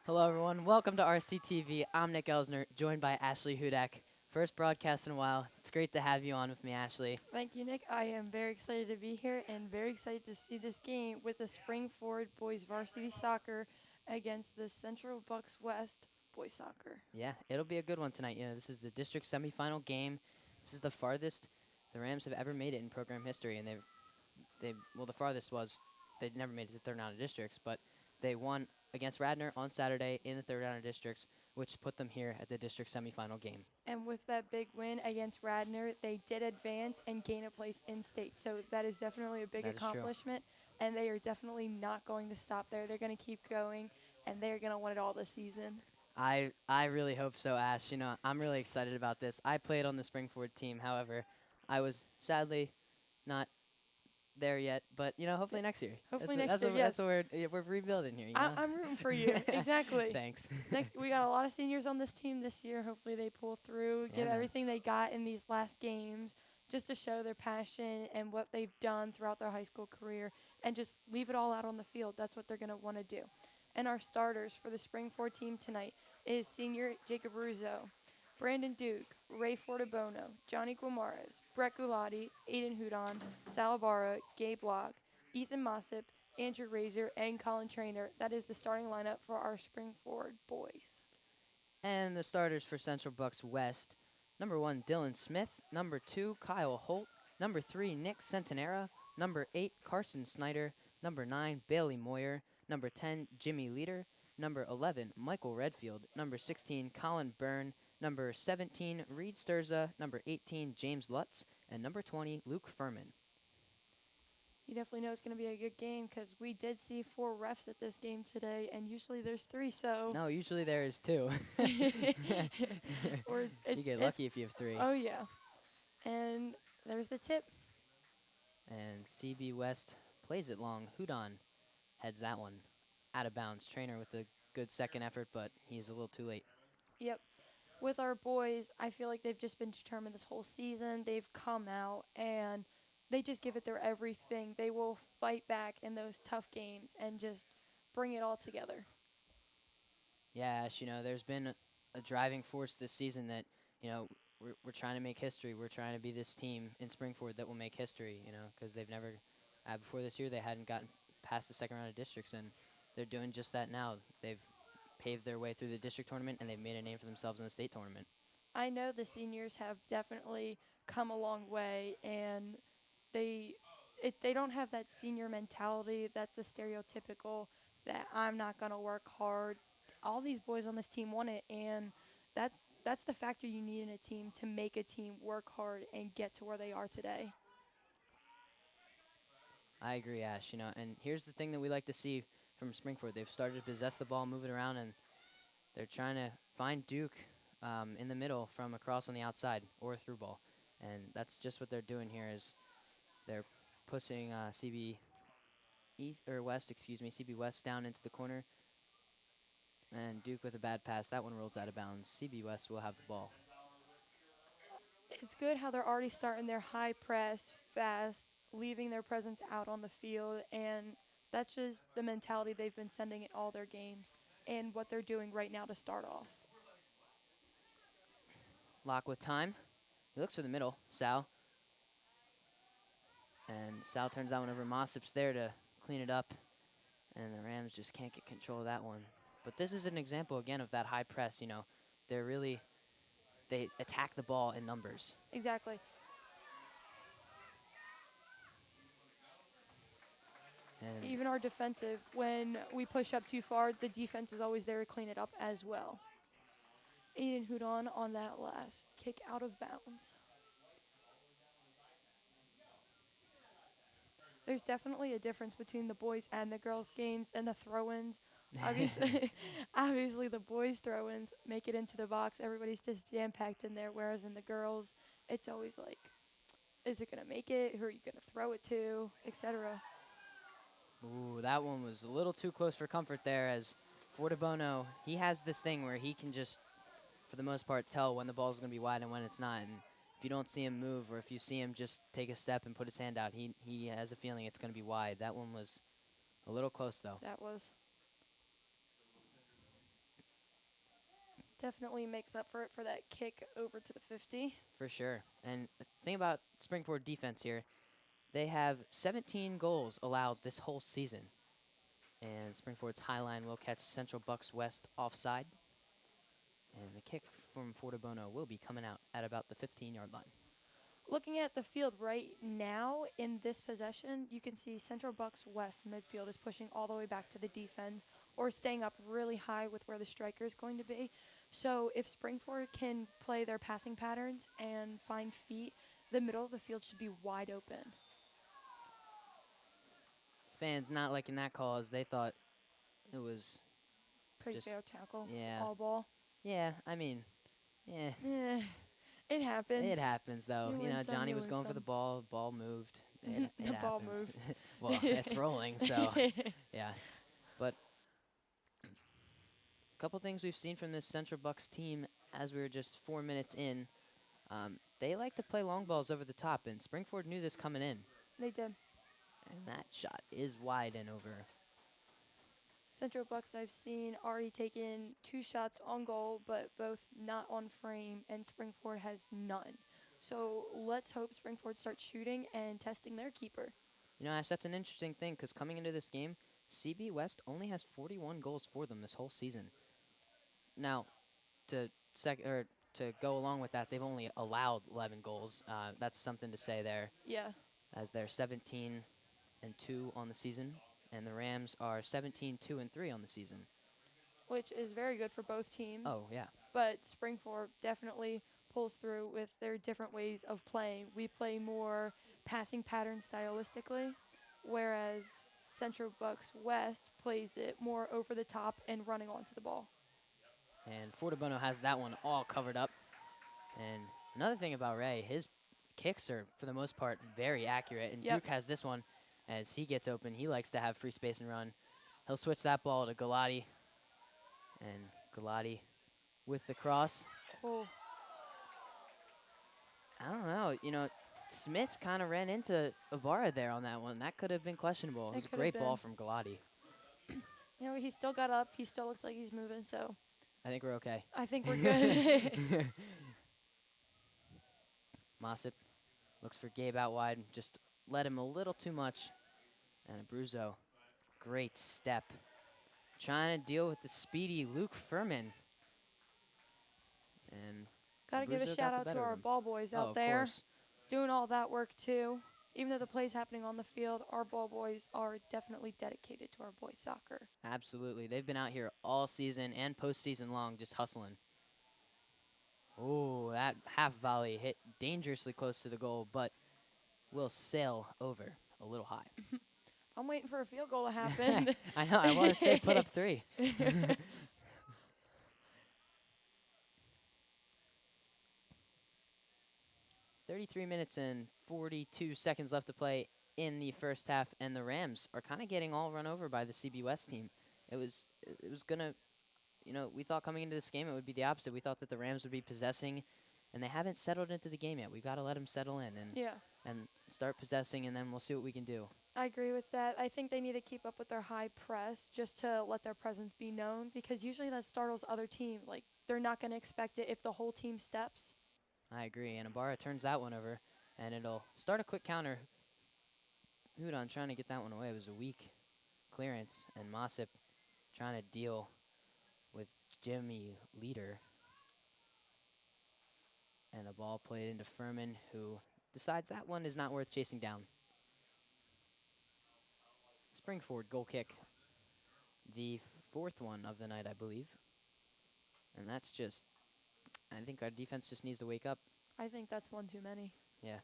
Hello, everyone. Welcome to RCTV. I'm Nick Elsner, joined by Ashley Hudak. First broadcast in a while. It's great to have you on with me, Ashley. Thank you, Nick. I am very excited to be here and very excited to see this game with the Springford boys varsity soccer against the Central Bucks West boys soccer. Yeah, it'll be a good one tonight. This is the district semifinal game. This is the farthest the Rams have ever made it in program history, and well, the farthest was they'd never made it to the third round of districts, but they won against Radnor on Saturday in the third round of districts, which put them here at the district semifinal game. And with that big win against Radnor, they did advance and gain a place in state. So that is definitely a big That is true. accomplishment, and they are definitely not going to stop there. They're going to keep going, and they're going to win it all this season. I really hope so, Ash. I'm really excited about this. I played on the Springford team. However, I was sadly not there yet, but hopefully next year. Hopefully That's next that's year, what, yes. that's what we're rebuilding here. I'm rooting for you. Exactly. Thanks. Next, we got a lot of seniors on this team this year. Hopefully, they pull through, Yeah, give man. everything they got in these last games, just to show their passion and what they've done throughout their high school career, and just leave it all out on the field. That's what they're gonna want to do. And our starters for the Spring 4 team tonight is senior Jacob Russo, Brandon Duke, Ray Fortabono, Johnny Guimaraes, Brett Gulati, Aiden Hudon, Sal Barra, Gabe Locke, Ethan Mossip, Andrew Razor, and Colin Trainer. That is the starting lineup for our Springford boys. And the starters for Central Bucks West: number 1, Dylan Smith; number 2, Kyle Holt; number 3, Nick Centenera; number 8, Carson Snyder; number 9, Bailey Moyer; number 10, Jimmy Leader; number 11, Michael Redfield; number 16, Colin Byrne; number 17, Reed Sturza; number 18, James Lutz; and number 20, Luke Furman. You definitely know it's going to be a good game because we did see 4 refs at this game today, and usually there's 3. So, No, usually there is 2. or You get it's lucky if you have 3. oh yeah, and there's the tip. And CB West plays it long. Hudon heads that one out of bounds. Trainer with a good second effort, but he's a little too late. Yep. With our boys, I feel like they've just been determined this whole season. They've come out and they just give it their everything. They will fight back in those tough games and just bring it all together. Yeah, Ash, there's been a driving force this season that, we're trying to make history. We're trying to be this team in Springford that will make history, because they've never, before this year, they hadn't gotten past the second round of districts, and they're doing just that now. They've paved their way through the district tournament, and they've made a name for themselves in the state tournament. I know the seniors have definitely come a long way, and they they don't have that senior mentality. That's the stereotypical that I'm not gonna work hard. All these boys on this team want it, and that's that's the factor you need in a team to make a team work hard and get to where they are today. I agree, Ash. And here's the thing that we like to see from Springford. They've started to possess the ball, move it around, and they're trying to find Duke in the middle from across on the outside or a through ball. And that's just what they're doing here is they're pushing CB East or West, excuse me, CB West down into the corner. And Duke with a bad pass. That one rolls out of bounds. CB West will have the ball. It's good how they're already starting their high press fast, leaving their presence out on the field, and that's just the mentality they've been sending in all their games and what they're doing right now to start off. Lock with time. He looks for the middle. Sal. And Sal turns that one over. Mossip's there to clean it up. And the Rams just can't get control of that one. But this is an example, again, of that high press. They're really, they attack the ball in numbers. Exactly. And Even our defensive, when we push up too far, the defense is always there to clean it up as well. Aiden Hudon on that last kick out of bounds. There's definitely a difference between the boys and the girls games and the throw-ins. Obviously, obviously the boys throw-ins make it into the box. Everybody's just jam-packed in there, whereas in the girls, it's always like, is it gonna make it? Who are you gonna throw it to, etc. ooh, that one was a little too close for comfort there as Fortabono, he has this thing where he can just, for the most part, tell when the ball's going to be wide and when it's not. And if you don't see him move or if you see him just take a step and put his hand out, he has a feeling it's going to be wide. That one was a little close, though. That was Definitely makes up for it for that kick over to the 50. For sure. And the thing about Springford defense here, they have 17 goals allowed this whole season. And Springford's high line will catch Central Bucks West offside. And the kick from Fortabono will be coming out at about the 15-yard line. Looking at the field right now in this possession, you can see Central Bucks West midfield is pushing all the way back to the defense or staying up really high with where the striker is going to be. So if Springford can play their passing patterns and find feet, the middle of the field should be wide open. Fans not liking that call as they thought it was, Pretty Just- fair tackle. yeah. All ball. yeah, I mean, yeah. It happens. It happens, though. You You know, win some, Johnny you was lose going for the some. ball moved. It The ball happens. moved. Well, it's rolling, so yeah. But a couple things we've seen from this Central Bucks team as we were just 4 minutes in. They like to play long balls over the top, and Springford knew this coming in. They did. And that shot is wide and over. Central Bucks I've seen already taken 2 shots on goal, but both not on frame, and Springford has none. So let's hope Springford starts shooting and testing their keeper. You know, Ash, that's an interesting thing because coming into this game, CB West only has 41 goals for them this whole season. Now, to go along with that, they've only allowed 11 goals. That's something to say there, Yeah, as they're 17-2 on the season, and the Rams are 17-2-3 on the season. which is very good for both teams. Oh yeah, But Springford definitely pulls through with their different ways of playing. We play more passing pattern stylistically, whereas Central Bucks West plays it more over the top and running onto the ball. and Fortabono has that one all covered up. And another thing about Ray, his kicks are for the most part very accurate, and Yep. Duke has this one as he gets open. He likes to have free space and run. He'll switch that ball to Galati, and Galati with the cross. Oh, I don't know, you know, Smith kind of ran into Ibarra there on that one. That could have been questionable. It It was a could have great ball been. from Galati. you know, he still got up. He still looks like he's moving, so I think we're okay. I think we're good. Mossip looks for Gabe out wide, just let him a little too much. And Abruzzo, great step. Trying to deal with the speedy Luke Furman. And Gotta give a Abruzzo got shout the out to better of our him. ball boys Oh, out of there course. doing all that work too. Even though the play's happening on the field, our ball boys are definitely dedicated to our boys soccer. Absolutely. They've been out here all season and postseason long just hustling. Oh, that half volley hit dangerously close to the goal, but will sail over a little high. I'm waiting for a field goal to happen. I know. I want to say put up 3. 33 minutes and 42 seconds left to play in the first half, and the Rams are kind of getting all run over by the CB West team. It was gonna, you know, we thought coming into this game it would be the opposite. We thought that the Rams would be possessing, and they haven't settled into the game yet. We've got to let them settle in Yeah, and start possessing, and then we'll see what we can do. I agree with that. I think they need to keep up with their high press just to let their presence be known, because usually that startles other team. Like, they're not going to expect it if the whole team steps. I agree, and Ibarra turns that one over, and it'll start a quick counter. Hudon trying to get that one away. It was a weak clearance, and Mossip trying to deal with Jimmy Leader. And a ball played into Furman, who decides that one is not worth chasing down. Springford goal kick. The 4th one of the night, I believe. And that's just, I think our defense just needs to wake up. I think that's one too many. Yeah.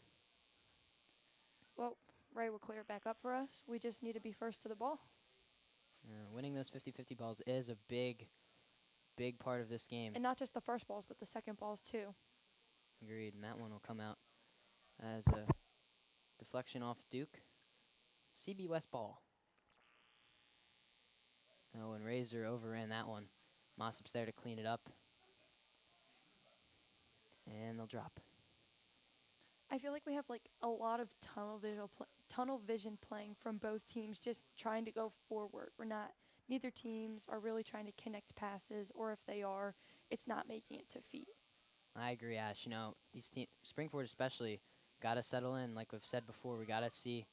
Well, Ray will clear it back up for us. We just need to be first to the ball. Winning those 50-50 balls is a big part of this game. And not just the first balls, but the second balls too. Agreed, and that one will come out as a deflection off Duke. CB West ball. Oh, and Razor overran that one. Mossip's there to clean it up. And they'll drop. I feel like we have like a lot of tunnel vision playing from both teams, just trying to go forward. Neither teams are really trying to connect passes, or if they are, it's not making it to feet. I agree, Ash. You know, these teams, Springford especially, got to settle in. Like we've said before, we got to see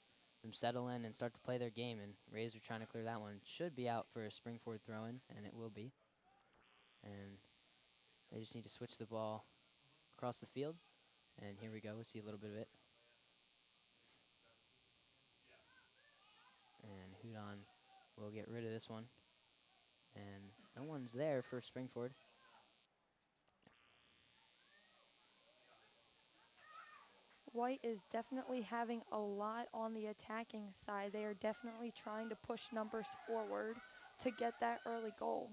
them settle in and start to play their game. And Razor trying to clear that one. Should be out for a Springford throw-in, and it will be. And they just need to switch the ball across the field. And here we go. We'll see a little bit of it. And Hudon will get rid of this one. And no one's there for Springford. White is definitely having a lot on the attacking side. They are definitely trying to push numbers forward to get that early goal.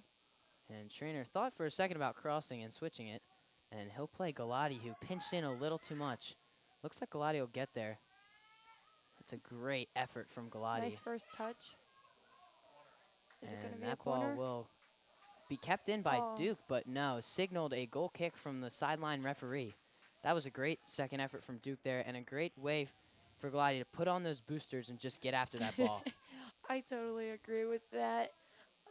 And Trainer thought for a second about crossing and switching it. And he'll play Galati, who pinched in a little too much. Looks like Galati will get there. It's a great effort from Galati. Nice first touch. Is it going to And be a that corner? ball will be kept in by Oh. Duke, but no, signaled a goal kick from the sideline referee. That was a great second effort from Duke there, and a great way for Galati to put on those boosters and just get after that ball. I totally agree with that.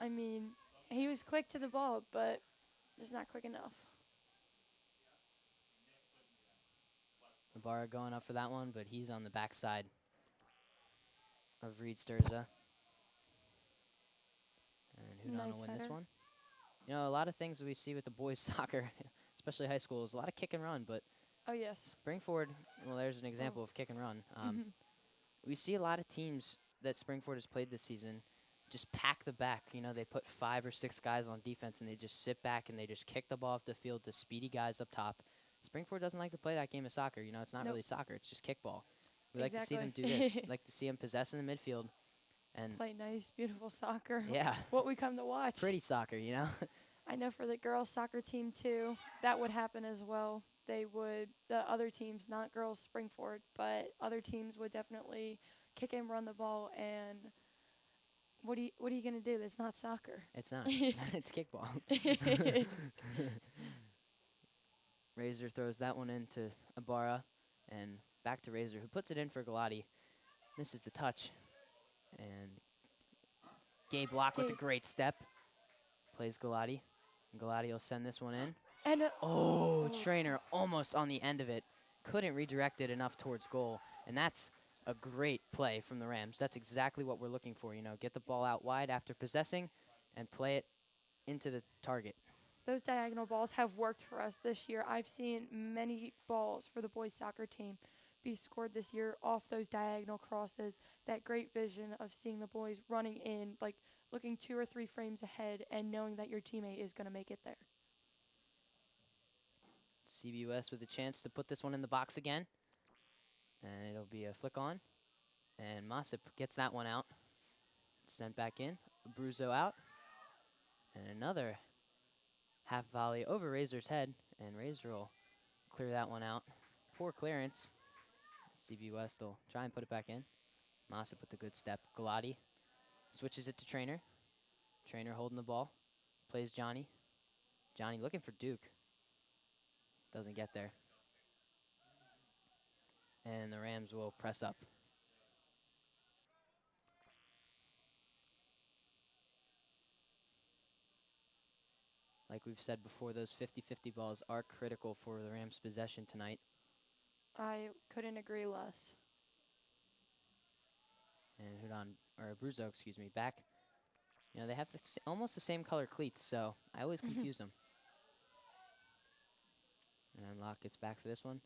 I mean, he was quick to the ball, but it's not quick enough. Ibarra going up for that one, but he's on the backside of Reed Sturza. And Hudon Nice will win this header. one. You know, a lot of things we see with the boys soccer, especially high school, is a lot of kick and run, but Oh, yes. Springford, well, there's an example of kick and run. Mhm. We see a lot of teams that Springford has played this season just pack the back. You know, they put 5 or 6 guys on defense, and they just sit back and they just kick the ball off the field to speedy guys up top. Springford doesn't like to play that game of soccer. You know, it's not Nope. really soccer. It's just kickball. We like to see them do Exactly. this. We like to see them possess in the midfield. And, Play nice, beautiful soccer. yeah, What we come to watch. pretty soccer, you know? I know for the girls soccer team too, that would happen as well. They would, the other teams, not girls Springford, but other teams would definitely kick and run the ball. And what are you gonna do? That's not soccer. It's not. It's kickball. Razor throws that one into Ibarra, and back to Razor, who puts it in for Galati. Misses the touch, and Gabe Locke with a Gabe. great step. Plays Galati, and Galati will send this one in. And Oh, Oh. Trainer almost on the end of it. Couldn't redirect it enough towards goal, and that's a great play from the Rams. That's exactly what we're looking for, you know, get the ball out wide after possessing and play it into the target. those diagonal balls have worked for us this year. I've seen many balls for the boys soccer team be scored this year off those diagonal crosses. That great vision of seeing the boys running in, like looking 2 or 3 frames ahead and knowing that your teammate is going to make it there. CBUS with a chance to put this one in the box again. And it'll be a flick on. And Mossip gets that one out. Sent back in. Abruzzo out. And another half volley over Razor's head. And Razor will clear that one out. Poor clearance. CBUS will try and put it back in. Mossip with a good step. Galati switches it to Trainer. Trainer holding the ball. Plays Johnny. Johnny looking for Duke. Doesn't get there. And the Rams will press up. Like we've said before, those 50-50 balls are critical for the Rams' possession tonight. I couldn't agree less. And Hudon, or Abruzzo, excuse me, back. You know, they have almost the same color cleats, so I always confuse them. And Locke gets back for this one.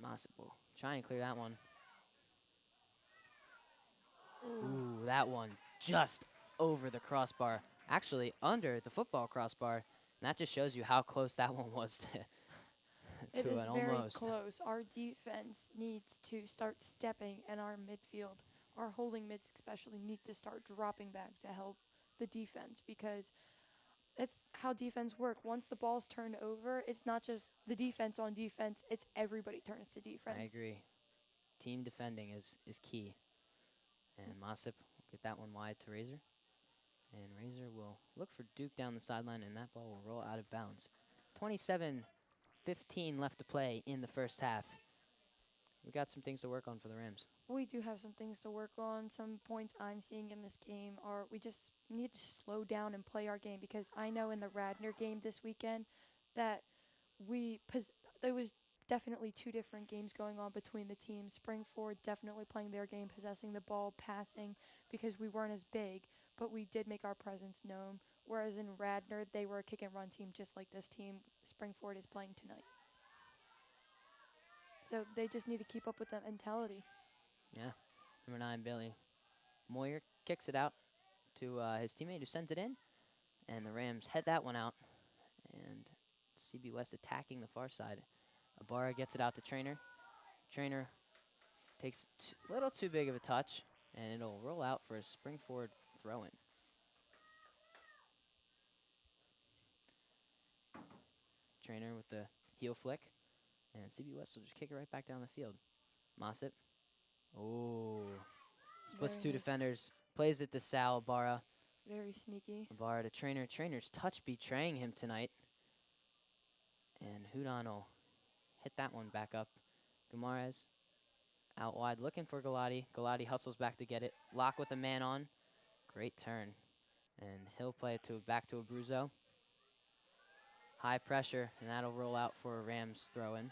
Mossip will try and clear that one. Ooh, that one just over the crossbar. Actually, under the football crossbar. And that just shows you how close that one was to, It is an very almost. close. Our defense needs to start stepping, and our midfield, our holding mids especially, need to start dropping back to help the defense, because that's how defense work. Once the ball's turned over, it's not just the defense on defense, it's everybody turns to defense. I agree. Team defending is key. And Mossip will get that one wide to Razor. And Razor will look for Duke down the sideline, and that ball will roll out of bounds. 27-15 left to play in the first half. we got some things to work on for the Rams. We do have some things to work on. Some points I'm seeing in this game are we just need to slow down and play our game, because I know in the Radnor game this weekend that there was definitely two different games going on between the teams. Springford definitely playing their game, possessing the ball, passing, because we weren't as big, but we did make our presence known. Whereas in Radnor, they were a kick and run team just like this team Springford is playing tonight. So they just need to keep up with that mentality. Yeah. Number 9, Billy Moyer kicks it out to his teammate who sends it in. And the Rams head that one out. And CB West attacking the far side. Ibarra gets it out to Trainer. Trainer takes a little too big of a touch. And it'll roll out for a Springford throw-in. Trainer with the heel flick. And CB West will just kick it right back down the field. Mossip. Oh. Splits Very two nice. defenders. Plays it to Sal Ibarra. Very sneaky. Ibarra to Trainer. Trainer's touch betraying him tonight. And Hudon will hit that one back up. Gumarez out wide looking for Galati. Galati hustles back to get it. Lock with a man on. Great turn. And he'll play it back to Abruzzo. High pressure, and that'll roll out for a Rams throw-in.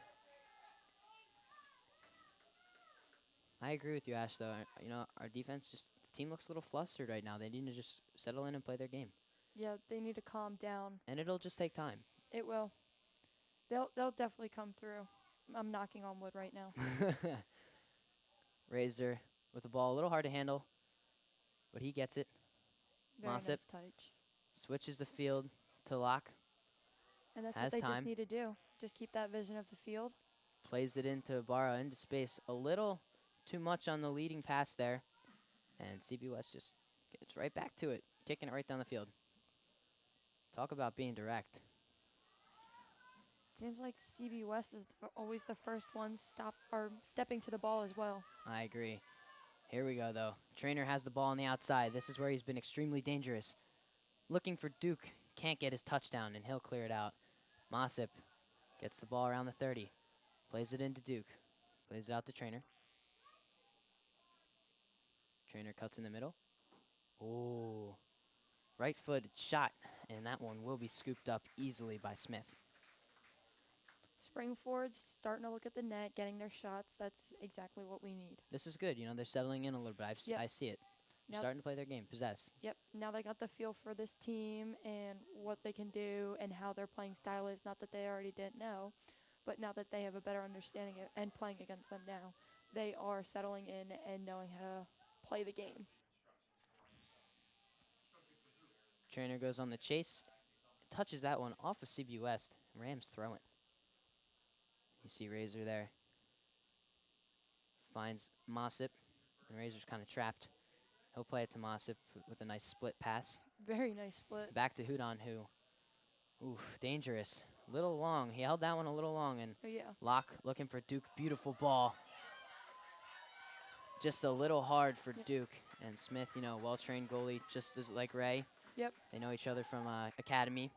I agree with you, Ash, though. You know, our defense the team looks a little flustered right now. They need to just settle in and play their game. Yeah, they need to calm down. And it'll just take time. It will. They'll definitely come through. I'm knocking on wood right now. Razor with the ball, a little hard to handle, but he gets it. Very Mossip. nice touch. Switches the field to Locke. And that's Has what they time. just need to do. Just keep that vision of the field. Plays it into Ibarra, into space. A little too much on the leading pass there. And CB West just gets right back to it, kicking it right down the field. Talk about being direct. Seems like CB West is always the first one stepping to the ball as well. I agree. Here we go, though. Trainer has the ball on the outside. This is where he's been extremely dangerous. Looking for Duke. Can't get his touchdown, and he'll clear it out. Mossip gets the ball around the 30. Plays it into Duke. Plays it out to Trainer. Trainer cuts in the middle. Oh. Right foot shot, and that one will be scooped up easily by Smith. Springford's starting to look at the net, getting their shots. That's exactly what we need. This is good. You know, they're settling in a little bit. Yep. I see it. They're Yep. starting to play their game, possess. Yep, now they got the feel for this team and what they can do and how their playing style is. Not that they already didn't know, but now that they have a better understanding and playing against them now, they are settling in and knowing how to play the game. Trainer goes on the chase. Touches that one off of CB West. Rams throw it. You see Razor there. Finds Mossip. And Razor's kind of trapped. He'll play it to Mossip with a nice split pass. Very nice split. Back to Hudon, oof, dangerous. Little long. He held that one a little long, and Oh, yeah. Locke looking for Duke. Beautiful ball. Just a little hard for Yep. Duke. And Smith, you know, well-trained goalie, just as like Ray. Yep. They know each other from academy.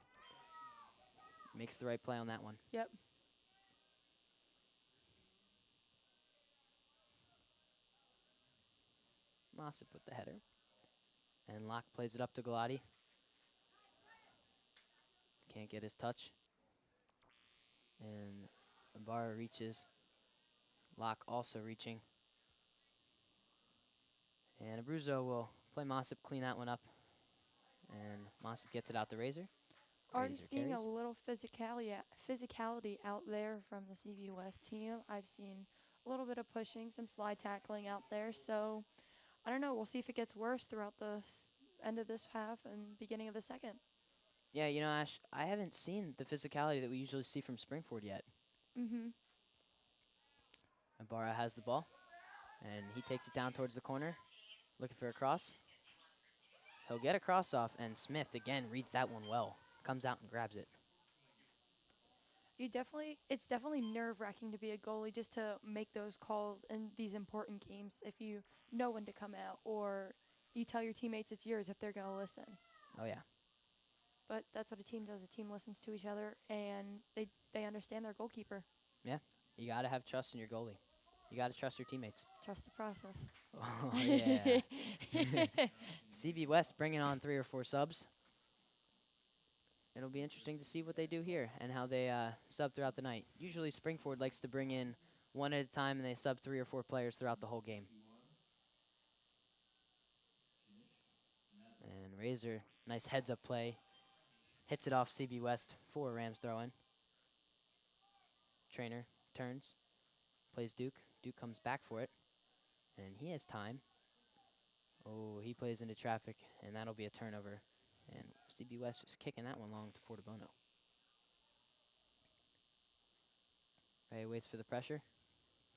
Makes the right play on that one. Yep. Mossip with the header. And Locke plays it up to Galati. Can't get his touch. And Ibarra reaches. Locke also reaching. And Abruzzo will play Mossip, clean that one up. And Mossip gets it out to Razor. Already Razor seeing carries. a little physicality out there from the CB West team. I've seen a little bit of pushing, some slide tackling out there. So, I don't know. We'll see if it gets worse throughout the end of this half and beginning of the second. Yeah, you know, Ash, I haven't seen the physicality that we usually see from Springford yet. Mm-hmm. Ibarra has the ball, and he takes it down towards the corner, looking for a cross. He'll get a cross off, and Smith, again, reads that one well. Comes out and grabs it. It's definitely nerve-wracking to be a goalie, just to make those calls in these important games if you know when to come out, or you tell your teammates it's yours if they're going to listen. Oh, yeah. But that's what a team does. A team listens to each other, and they understand their goalkeeper. You got to have trust in your goalie. You got to trust your teammates. Trust the process. Oh, yeah. CB West bringing on 3 or 4 subs. It'll be interesting to see what they do here and how they sub throughout the night. Usually Springford likes to bring in one at a time, and they sub 3 or 4 players throughout the whole game. And Razor, nice heads-up play. Hits it off CB West for a Rams throw-in. Trainer turns, plays Duke. Duke comes back for it, and he has time. Oh, he plays into traffic, and that'll be a turnover. And CB West is kicking that one long to Fortabono. Ray waits for the pressure,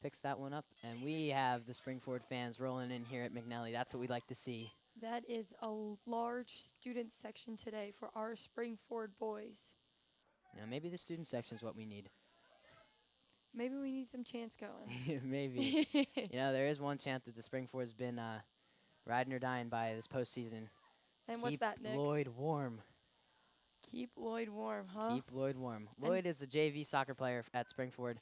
picks that one up, and we have the Springford fans rolling in here at McNally. That's what we like to see. That is a large student section today for our Springford boys. You know, maybe the student section is what we need. Maybe we need some chants going. Maybe. You know, there is one chant that the Springford's been riding or dying by this postseason. And what's that, Nick? Keep Lloyd warm. Keep Lloyd warm, huh? Keep Lloyd warm. And Lloyd is a JV soccer player at Springford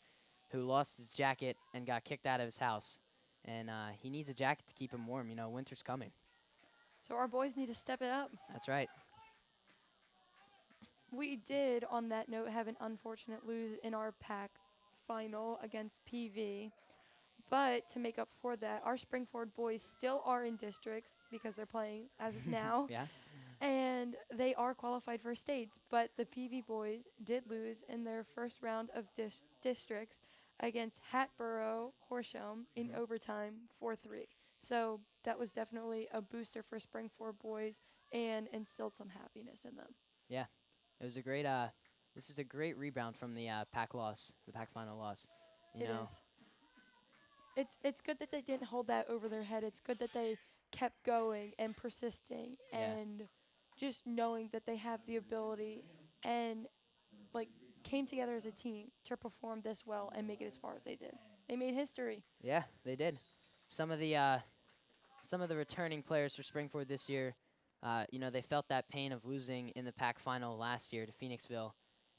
who lost his jacket and got kicked out of his house. And he needs a jacket to keep him warm. You know, winter's coming. So our boys need to step it up. That's right. We did, on that note, have an unfortunate lose in our pack final against PV. But to make up for that, our Springford boys still are in districts because they're playing as of now. Yeah. And they are qualified for states. But the PV boys did lose in their first round of districts against Hatboro Horsham in overtime 4-3. So that was definitely a booster for Springford boys and instilled some happiness in them. Yeah. It was a great, this is a great rebound from the pack loss, the pack final loss. You It know, is. It's good that they didn't hold that over their head. It's good that they kept going and persisting Yeah. and just knowing that they have the ability and like came together as a team to perform this well and make it as far as they did. They made history. Yeah, they did. Some of the returning players for Springford this year, you know, they felt that pain of losing in the pack final last year to Phoenixville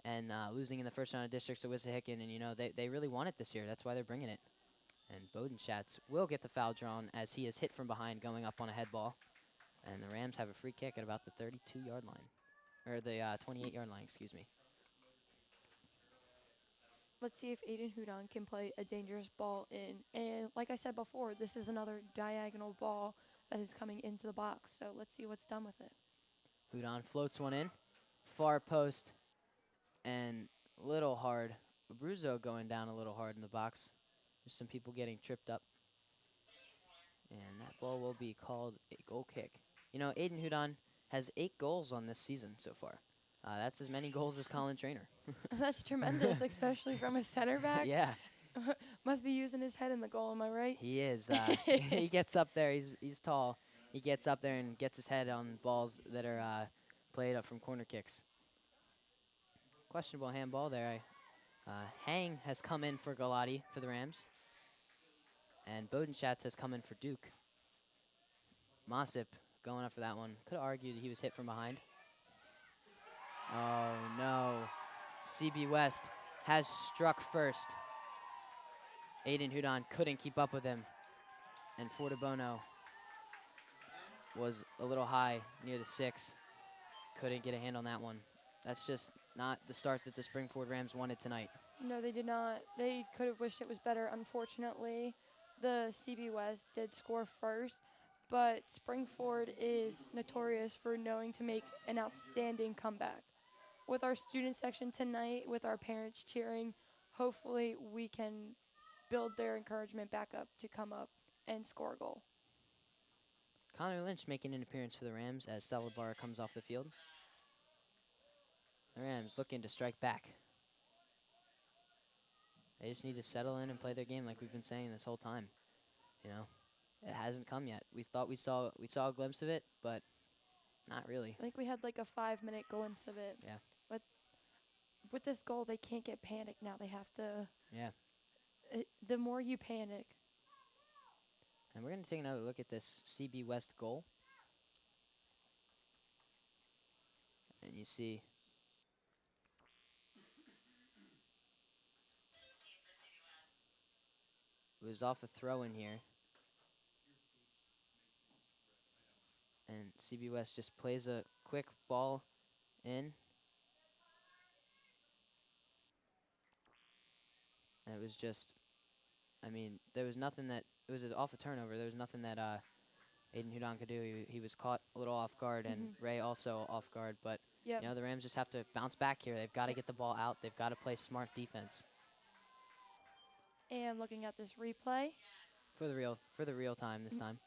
and losing in the first round of districts to Wissahickon. And, you know, they really want it this year. That's why they're bringing it. And Bodenschatz will get the foul drawn as he is hit from behind going up on a head ball. And the Rams have a free kick at about the 32-yard line. Or the 28-yard line, excuse me. Let's see if Aiden Hudon can play a dangerous ball in. And like I said before, this is another diagonal ball that is coming into the box. So let's see what's done with it. Hudon floats one in. Far post. And a little hard. Abruzzo going down a little hard in the box. There's some people getting tripped up. And that ball will be called a goal kick. You know, Aiden Hudon has 8 goals on this season so far. That's as many goals as Colin Trainer. That's tremendous, especially from a center back. Yeah, Must be using his head in the goal, am I right? he is. He gets up there. He's tall. He gets up there and gets his head on balls that are played up from corner kicks. Questionable handball there. Hang has come in for Galati for the Rams. And Bodenschatz has come in for Duke. Mossip going up for that one. Could have argued he was hit from behind. Oh, no. CB West has struck first. Aiden Hudon couldn't keep up with him. And Fortabono was a little high near the 6. Couldn't get a hand on that one. That's just not the start that the Springford Rams wanted tonight. No, they did not. They could have wished it was better. Unfortunately, the CB West did score first, but Springford is notorious for knowing to make an outstanding comeback. With our student section tonight, with our parents cheering, hopefully we can build their encouragement back up to come up and score a goal. Connor Lynch making an appearance for the Rams as Salabar comes off the field. The Rams looking to strike back. They just need to settle in and play their game like we've been saying this whole time. You know, it hasn't come yet. We thought we saw a glimpse of it, but not really. I think we had like a 5-minute glimpse of it. Yeah. But with this goal, they can't get panicked now. They have to. Yeah. The more you panic. And we're going to take another look at this CB West goal. And you see was off a throw in here. And CB West just plays a quick ball in. And it was just, I mean, there was nothing that, it was off a turnover. There was nothing that Aiden Hudon could do. He was caught a little off guard, and Ray also off guard. But, Yep. you know, the Rams just have to bounce back here. They've got to get the ball out. They've got to play smart defense. And looking at this replay, For the real time this time.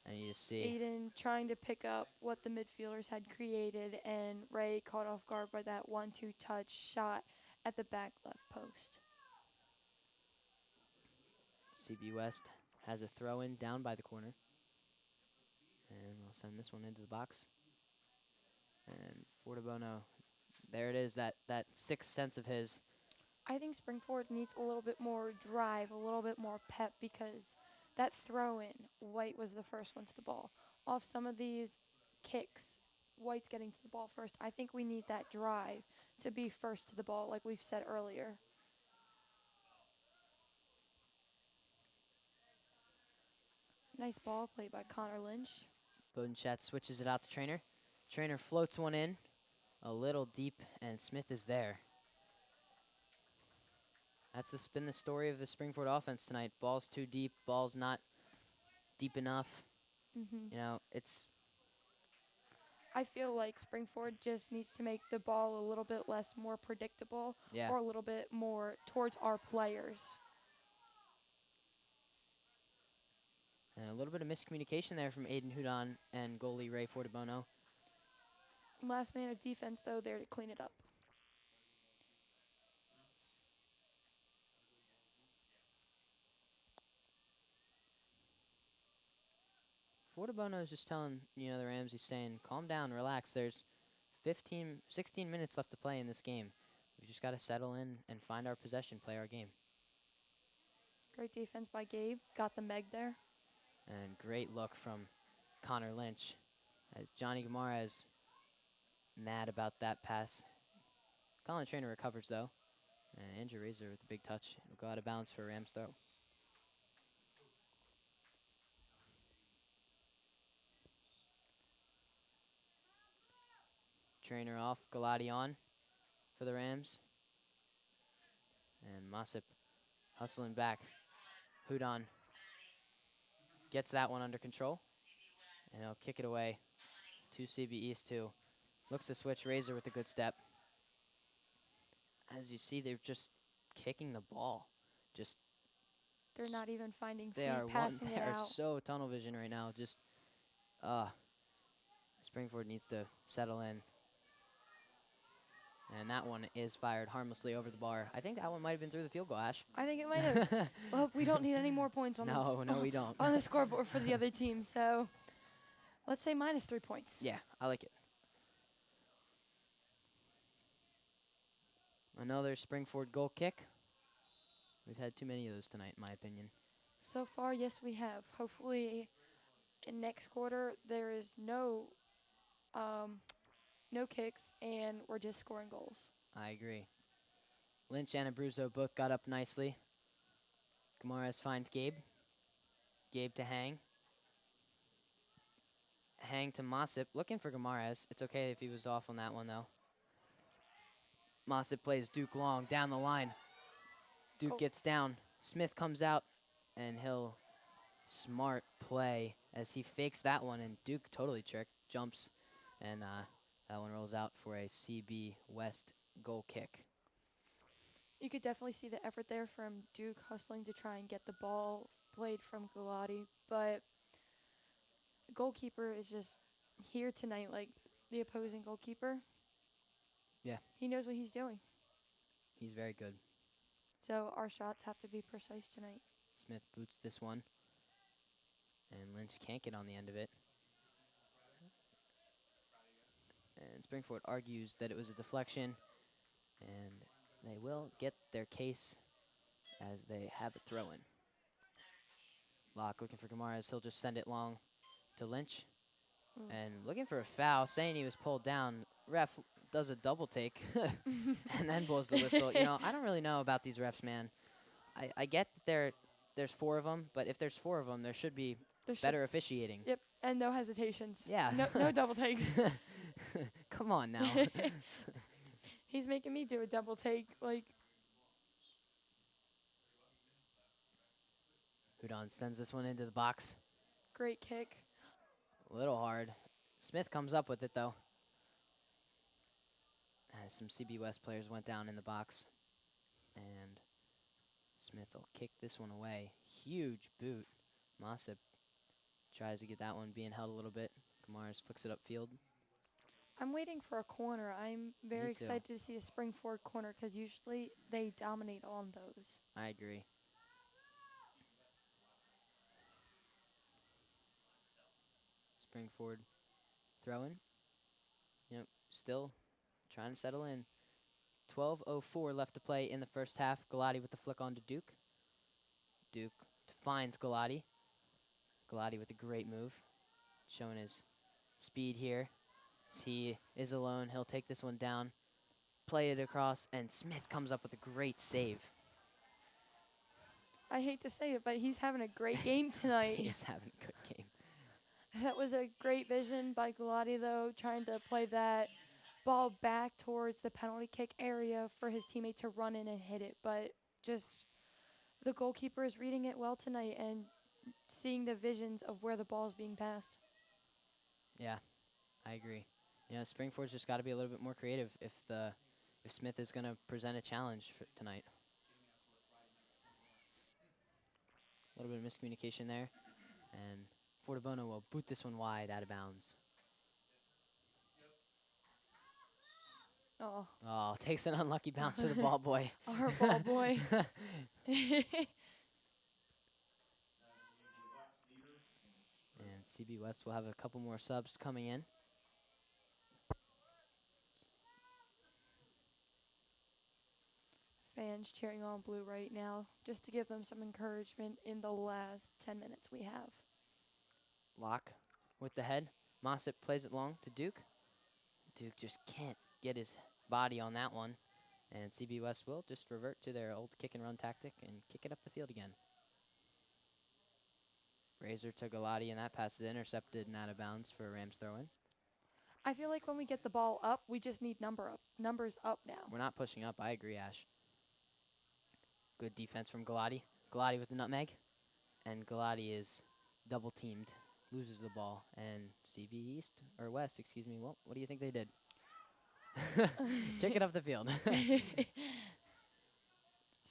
And you just see. Aiden trying to pick up what the midfielders had created, and Ray caught off guard by that 1-2 touch shot at the back left post. CB West has a throw in down by the corner. And we'll send this one into the box. And Fortabono, there it is, that sixth sense of his. I think Springford needs a little bit more drive, a little bit more pep, because that throw-in, White was the first one to the ball. Off some of these kicks, White's getting to the ball first. I think we need that drive to be first to the ball, like we've said earlier. Nice ball played by Connor Lynch. Bodenschatz switches it out to Trainer. Trainer floats one in a little deep, and Smith is there. That's been the story of the Springford offense tonight. Ball's too deep, ball's not deep enough. You know, I feel like Springford just needs to make the ball a little bit more predictable, or a little bit more towards our players. And a little bit of miscommunication there from Aiden Hudon and goalie Ray Fortabono. Last man of defense, though, there to clean it up. Fortabono is just telling, you know, the Rams, he's saying, calm down, relax. There's 16 minutes left to play in this game. We've just got to settle in and find our possession, play our game. Great defense by Gabe. Got the Meg there. And great look from Connor Lynch, as Johnny Gamara is mad about that pass. Colin Trainer recovers, though. And Andrew Razor with a big touch. It'll go out of bounds for Rams throw. Trainer off, Galati on for the Rams. And Mossip hustling back. Hudon gets that one under control. And he'll kick it away to CB East, who looks to switch. Razor with a good step. As you see, they're just kicking the ball. They're not even finding They feet, are passing it they are out. so tunnel vision right now. Springford needs to settle in. And that one is fired harmlessly over the bar. I think that one might have been through the field goal, Ash. I think it might have. Well, we don't need any more points on No, we don't. on the scoreboard for the other team. So let's say -3 points. Yeah, I like it. Another Springford goal kick. We've had too many of those tonight, in my opinion. So far, yes, we have. Hopefully, in next quarter, there is no kicks, and we're just scoring goals. I agree. Lynch and Abruzzo both got up nicely. Gamara's finds Gabe. Gabe to Hang. Hang to Mossip, looking for Gamara's. It's okay if he was off on that one, though. Mossip plays Duke long down the line. Duke gets down. Smith comes out, and he'll smart play as he fakes that one, and Duke totally tricked, jumps, and that one rolls out for a CB West goal kick. You could definitely see the effort there from Duke hustling to try and get the ball played from Galati, but the goalkeeper is just here tonight, like the opposing goalkeeper. Yeah. He knows what he's doing. He's very good. So our shots have to be precise tonight. Smith boots this one, and Lynch can't get on the end of it. And Springford argues that it was a deflection, and they will get their case as they have a throw-in. Locke looking for Gamara, he'll just send it long to Lynch. And looking for a foul, saying he was pulled down. Ref does a double take and then blows the whistle. You know, I don't really know about these refs, man. I get that they're there's 4 of them, but if there's 4 of them, there should be There should- better officiating. Yep, and no hesitations. Yeah. No double takes. Come on now. He's making me do a double take. Like, Hudon sends this one into the box. great kick. A little hard. Smith comes up with it, though. As some CB West players went down in the box. And Smith will kick this one away. Huge boot. Mossip tries to get that one being held a little bit. Kamars flicks it upfield. I'm waiting for a corner. I'm very too. excited to see a spring forward corner because usually they dominate on those. I agree. Spring forward throw in. Yep, still trying to settle in. 12:04 left to play in the first half. Galati with the flick on to Duke. Duke finds Galati. Galati with a great move. Showing his speed here. As he is alone, he'll take this one down. Play it across, and Smith comes up with a great save. I hate to say it, but he's having a great game tonight. He is having a good game. That was a great vision by Galati, though, trying to play that ball back towards the penalty kick area for his teammate to run in and hit it. But just the goalkeeper is reading it well tonight and seeing the visions of where the ball is being passed. Yeah, I agree. You know, Springford's just got to be a little bit more creative if Smith is going to present a challenge for tonight. A little bit of miscommunication there, and Fortabono will boot this one wide out of bounds. Oh, Oh, takes an unlucky bounce for the ball boy. our ball boy. And CB West will have a couple more subs coming in. Fans cheering on blue right now just to give them some encouragement in the last 10 minutes we have. Locke with the head. Mossip plays it long to Duke. Duke just can't get his body on that one. And CB West will just revert to their old kick and run tactic and kick it up the field again. Razor to Galati, and that pass is intercepted and out of bounds for a Rams throw-in. I feel like when we get the ball up, we just need numbers up now. We're not pushing up. I agree, Ash. Good defense from Galati. Galati with the nutmeg. And Galati is double-teamed, loses the ball. And CB East, or West, excuse me, well, what do you think they did? Kick it up the field.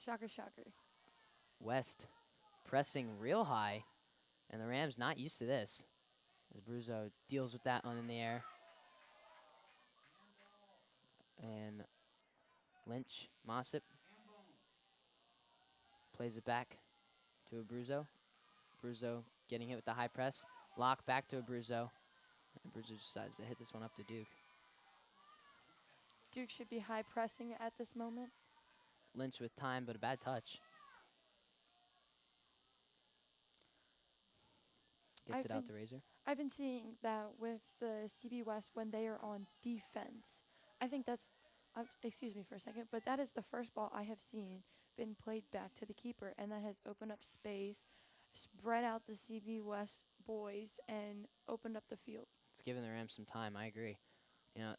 Shocker, shocker. West pressing real high, and the Rams not used to this. As Bruzo deals with that one in the air. And Lynch, Mossip, plays it back to Abruzzo. Abruzzo getting hit with the high press. Lock back to Abruzzo. And Abruzzo decides to hit this one up to Duke. Duke should be high pressing at this moment. Lynch with time, but a bad touch. Gets it out to Razor. I've been seeing that with the CB West when they are on defense. I think that's, excuse me for a second, but that is the first ball I have seen been played back to the keeper, and that has opened up space, spread out the CB West boys, and opened up the field. It's giving the Rams some time. I agree. You know,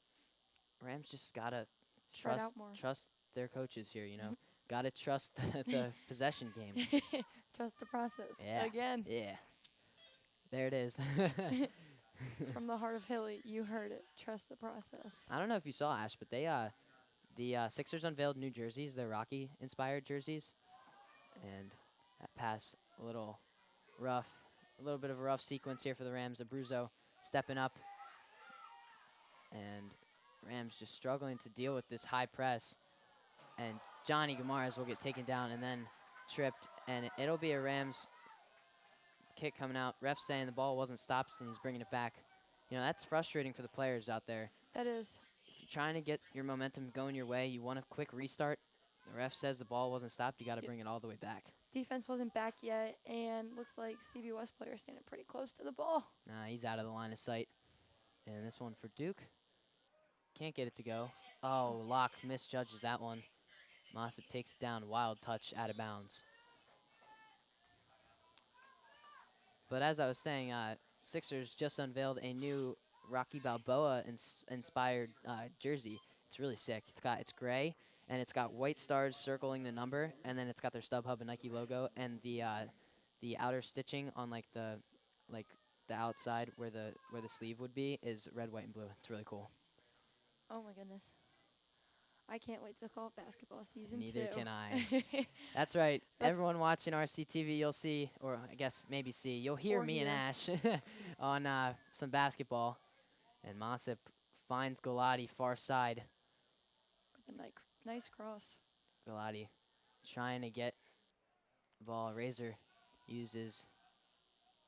Rams just gotta Spread out more. trust their coaches here. You know, gotta trust the possession game. Trust the process. Yeah. Again, Yeah, there it is. from the heart of Hilly, you heard it. Trust the process. I don't know if you saw, Ash, but they the Sixers unveiled new jerseys, their Rocky-inspired jerseys, and that pass a little rough, a little bit of a rough sequence here for the Rams. Abruzzo stepping up, and Rams just struggling to deal with this high press, and Johnny Gamares will get taken down and then tripped, and it'll be a Rams kick coming out. Ref saying the ball wasn't stopped and he's bringing it back. You know, that's frustrating for the players out there. That is. If you're trying to get your momentum going your way, you want a quick restart. The ref says the ball wasn't stopped. You got to bring it all the way back. Defense wasn't back yet, and looks like CB West player standing pretty close to the ball. Nah, he's out of the line of sight. And this one for Duke. Can't get it to go. Oh, Locke misjudges that one. Mossip takes it down. Wild touch out of bounds. But as I was saying, Sixers just unveiled a new Rocky Balboa inspired jersey. It's really sick. It's gray and it's got white stars circling the number, and then it's got their StubHub and Nike logo, and the outer stitching on like the outside where the sleeve would be is red, white, and blue. It's really cool. Oh my goodness. I can't wait to call it basketball season Neither 2. can I. That's right. But- Everyone watching RCTV, you'll see, or I guess maybe see, you'll hear Or me and hear. Ash on some basketball. And Mossip finds Galati far side. With a nice cross. Galati trying to get the ball. Razor uses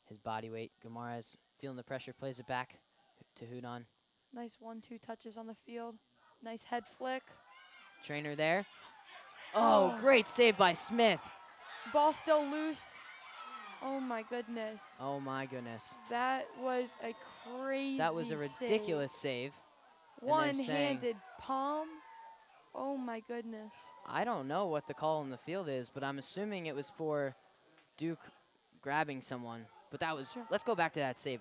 his body weight. Gamarez feeling the pressure, plays it back to Hudon. Nice 1-2 touches on the field. Nice head flick. Trainer there. Oh, great save by Smith. Ball still loose. Oh my goodness. Oh my goodness. That was a crazy That was a ridiculous save. they're One-handed palm. Oh my goodness. I don't know what the call on the field is, but I'm assuming it was for Duke grabbing someone. But that was. Sure. Let's go back to that save.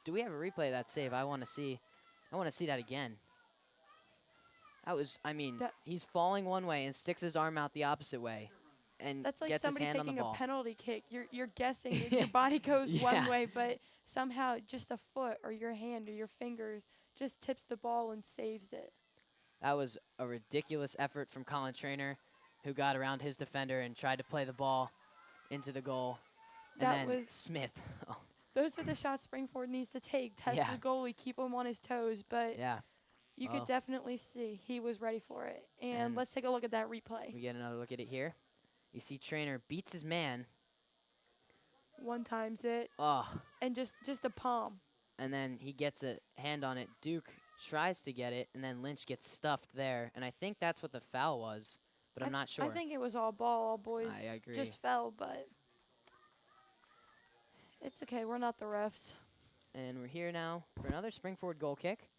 Do we have a replay of that save? I want to see that again. That was. I mean, he's falling one way and sticks his arm out the opposite way, and That's like gets his somebody hand on the taking a ball. penalty kick. You're guessing that your body goes one Yeah. way, but somehow just a foot or your hand or your fingers just tips the ball and saves it. That was a ridiculous effort from Colin Trainer, who got around his defender and tried to play the ball into the goal. And That then was- Smith. Oh, Those are the shots Springford needs to take. Test Yeah. the goalie, keep him on his toes, but yeah. you Oh. could definitely see he was ready for it. And And let's take a look at that replay. We get another look at it here. You see Trainer beats his man. One times it, Oh, and just a palm. and then he gets a hand on it. Duke tries to get it, and then Lynch gets stuffed there. And I think that's what the foul was, but I'm not sure. I think it was all ball. All boys I agree. just fell, but it's okay. We're not the refs. And we're here now for another Springford goal kick.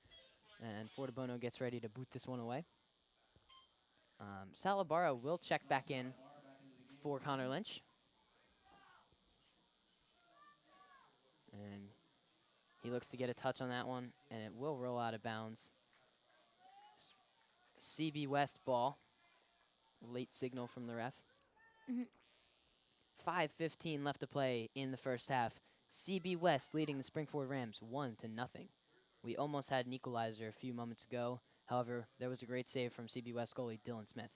And Fortabono gets ready to boot this one away. Salabara will check back in for Connor Lynch. And he looks to get a touch on that one, and it will roll out of bounds. CB West ball. Late signal from the ref. Mhm. 5:15 left to play in the first half. CB West leading the Springford Rams 1-0. We almost had an equalizer a few moments ago. However, there was a great save from CB West goalie Dylan Smith.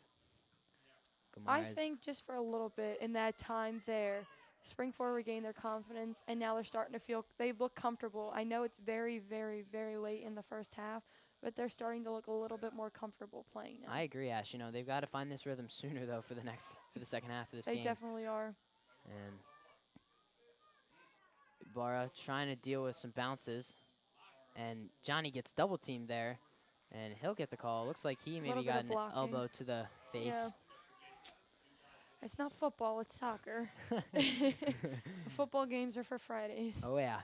I Gamarez. think just for a little bit in that time there, Springford regained their confidence, and now they're starting to feel they look comfortable. I know it's very, very, very late in the first half, but they're starting to look a little bit more comfortable playing now. I agree, Ash. You know, they've got to find this rhythm sooner though for the second half of this They game. definitely are. And Barra trying to deal with some bounces, and Johnny gets double teamed there, and he'll get the call. Looks like he Little maybe bit got of an blocking. elbow to the face. Yeah. It's not football, it's soccer. Football games are for Fridays. Oh yeah.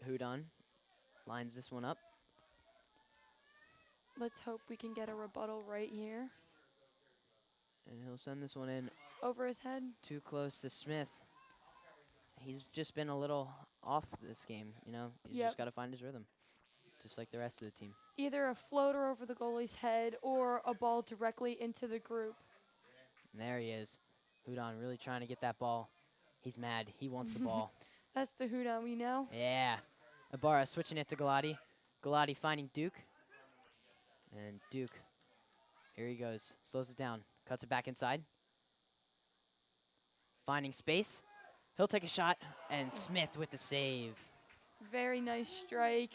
Hudon lines this one up. Let's hope we can get a rebuttal right here. And he'll send this one in Over his head. too close to Smith. He's just been a little off this game, you know. He's Yep. just got to find his rhythm, just like the rest of the team. Either a floater over the goalie's head or a ball directly into the group. And there he is. Hudon really trying to get that ball. He's mad. He wants the ball. That's the Hudon we know. Yeah. Ibarra switching it to Galati. Galati finding Duke. And Duke, here he goes. Slows it down. Cuts it back inside. Finding space. He'll take a shot. And Smith with the save. Very nice strike.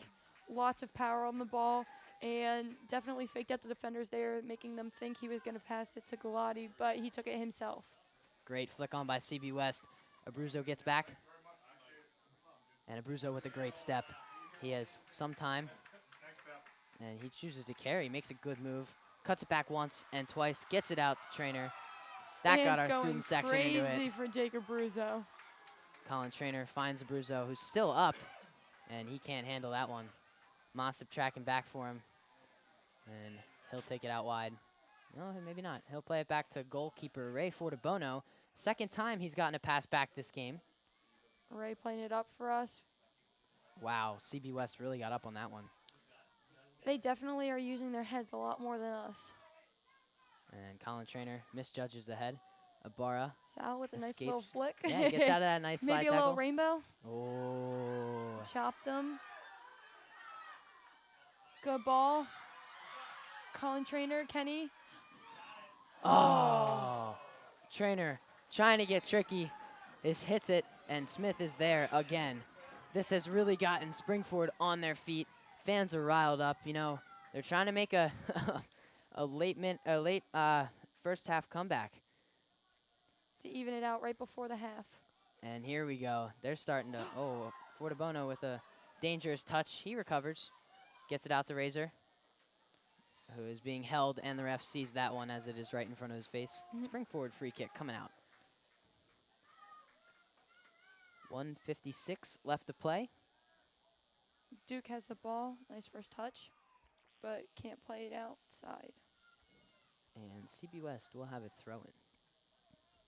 Lots of power on the ball. And definitely faked out the defenders there, making them think he was going to pass it to Galati, but he took it himself. Great flick on by CB West. Abruzzo gets back. And Abruzzo with a great step. He has some time. And he chooses to carry. Makes a good move. Cuts it back once and twice. Gets it out to Trainer. That got Fans our going student section into it. crazy for Jacob Bruzzo. Colin Trainer finds Abruzzo, who's still up. And he can't handle that one. Mossip tracking back for him. And he'll take it out wide. No, maybe not. He'll play it back to goalkeeper Ray Fortabono. Second time he's gotten a pass back this game. Ray playing it up for us. Wow, CB West really got up on that one. They definitely are using their heads a lot more than us. And Colin Trainer misjudges the head. Ibarra. Sal with a nice little Escapes. flick. Yeah, gets out of that nice slide Maybe a tackle. little rainbow. Oh. Chopped him. Good ball. Colin Trainer, Kenny. Oh. Trainer trying to get tricky. This hits it, and Smith is there again. This has really gotten Springford on their feet. Fans are riled up. You know, they're trying to make a a late first half comeback. To even it out right before the half. And here we go. They're starting to. Oh, Fortabono with a dangerous touch. He recovers, gets it out to Razor, who is being held, and the ref sees that one as it is right in front of his face. Springford free kick coming out. 1:56 left to play. Duke has the ball. Nice first touch, but can't play it outside. And CB West will have a throw-in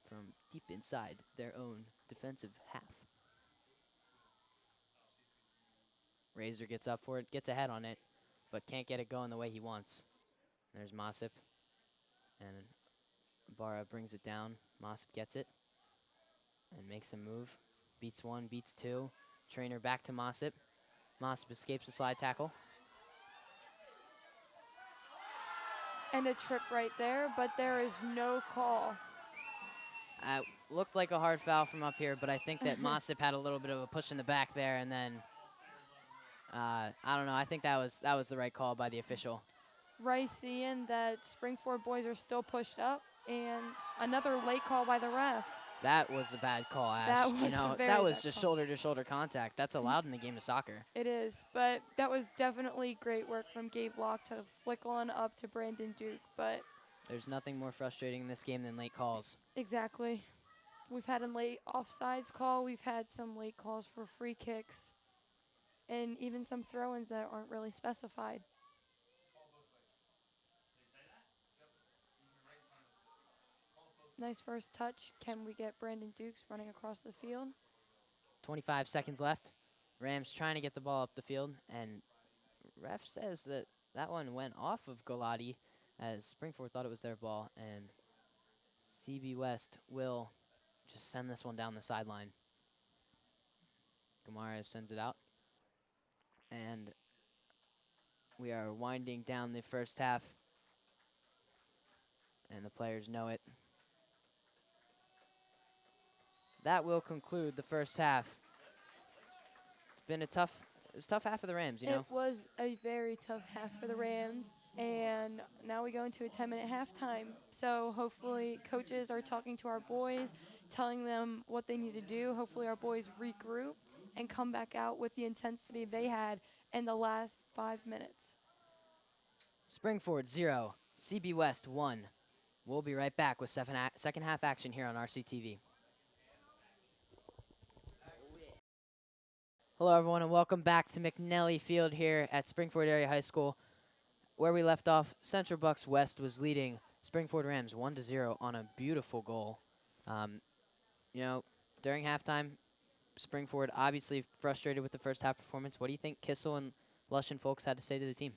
from deep inside their own defensive half. Razor gets up for it, gets ahead on it, but can't get it going the way he wants. There's Mossip, and Ibarra brings it down. Mossip gets it and makes a move. Beats one, beats two. Trainer back to Mossip. Mossip escapes the slide tackle. And a trip right there, but there is no call. Looked like a hard foul from up here, but I think that Mossip had a little bit of a push in the back there, and then I don't know. I think that was the right call by the official. Rice seeing that Springford boys are still pushed up, and another late call by the ref. That was a bad call, Ash. That was you know, a very that was bad just call. shoulder-to-shoulder contact. That's allowed in the game of soccer. It is, but that was definitely great work from Gabe Locke to flick on up to Brandon Duke, but There's nothing more frustrating in this game than late calls. exactly. We've had a late offsides call. We've had some late calls for free kicks, and even some throw-ins that aren't really specified. Nice first touch. Can we get Brandon Dukes running across the field? 25 seconds left. Rams trying to get the ball up the field, and ref says that that one went off of Galati as Springford thought it was their ball, and CB West will just send this one down the sideline. Gamara sends it out, and we are winding down the first half, and the players know it. That will conclude the first half. It's been a tough half for the Rams, you know. It was a very tough half for the Rams, and now we go into a 10-minute halftime. So hopefully coaches are talking to our boys, telling them what they need to do. Hopefully our boys regroup and come back out with the intensity they had in the last 5 minutes. Springford 0, CB West 1. We'll be right back with second half action here on RCTV. Hello, everyone, and welcome back to McNelly Field here at Springford Area High School. Where we left off, Central Bucks West was leading Springford Rams 1-0 on a beautiful goal. You know, during halftime, Springford obviously frustrated with the first half performance. What do you think Kissel and Lush and Folks had to say to the team?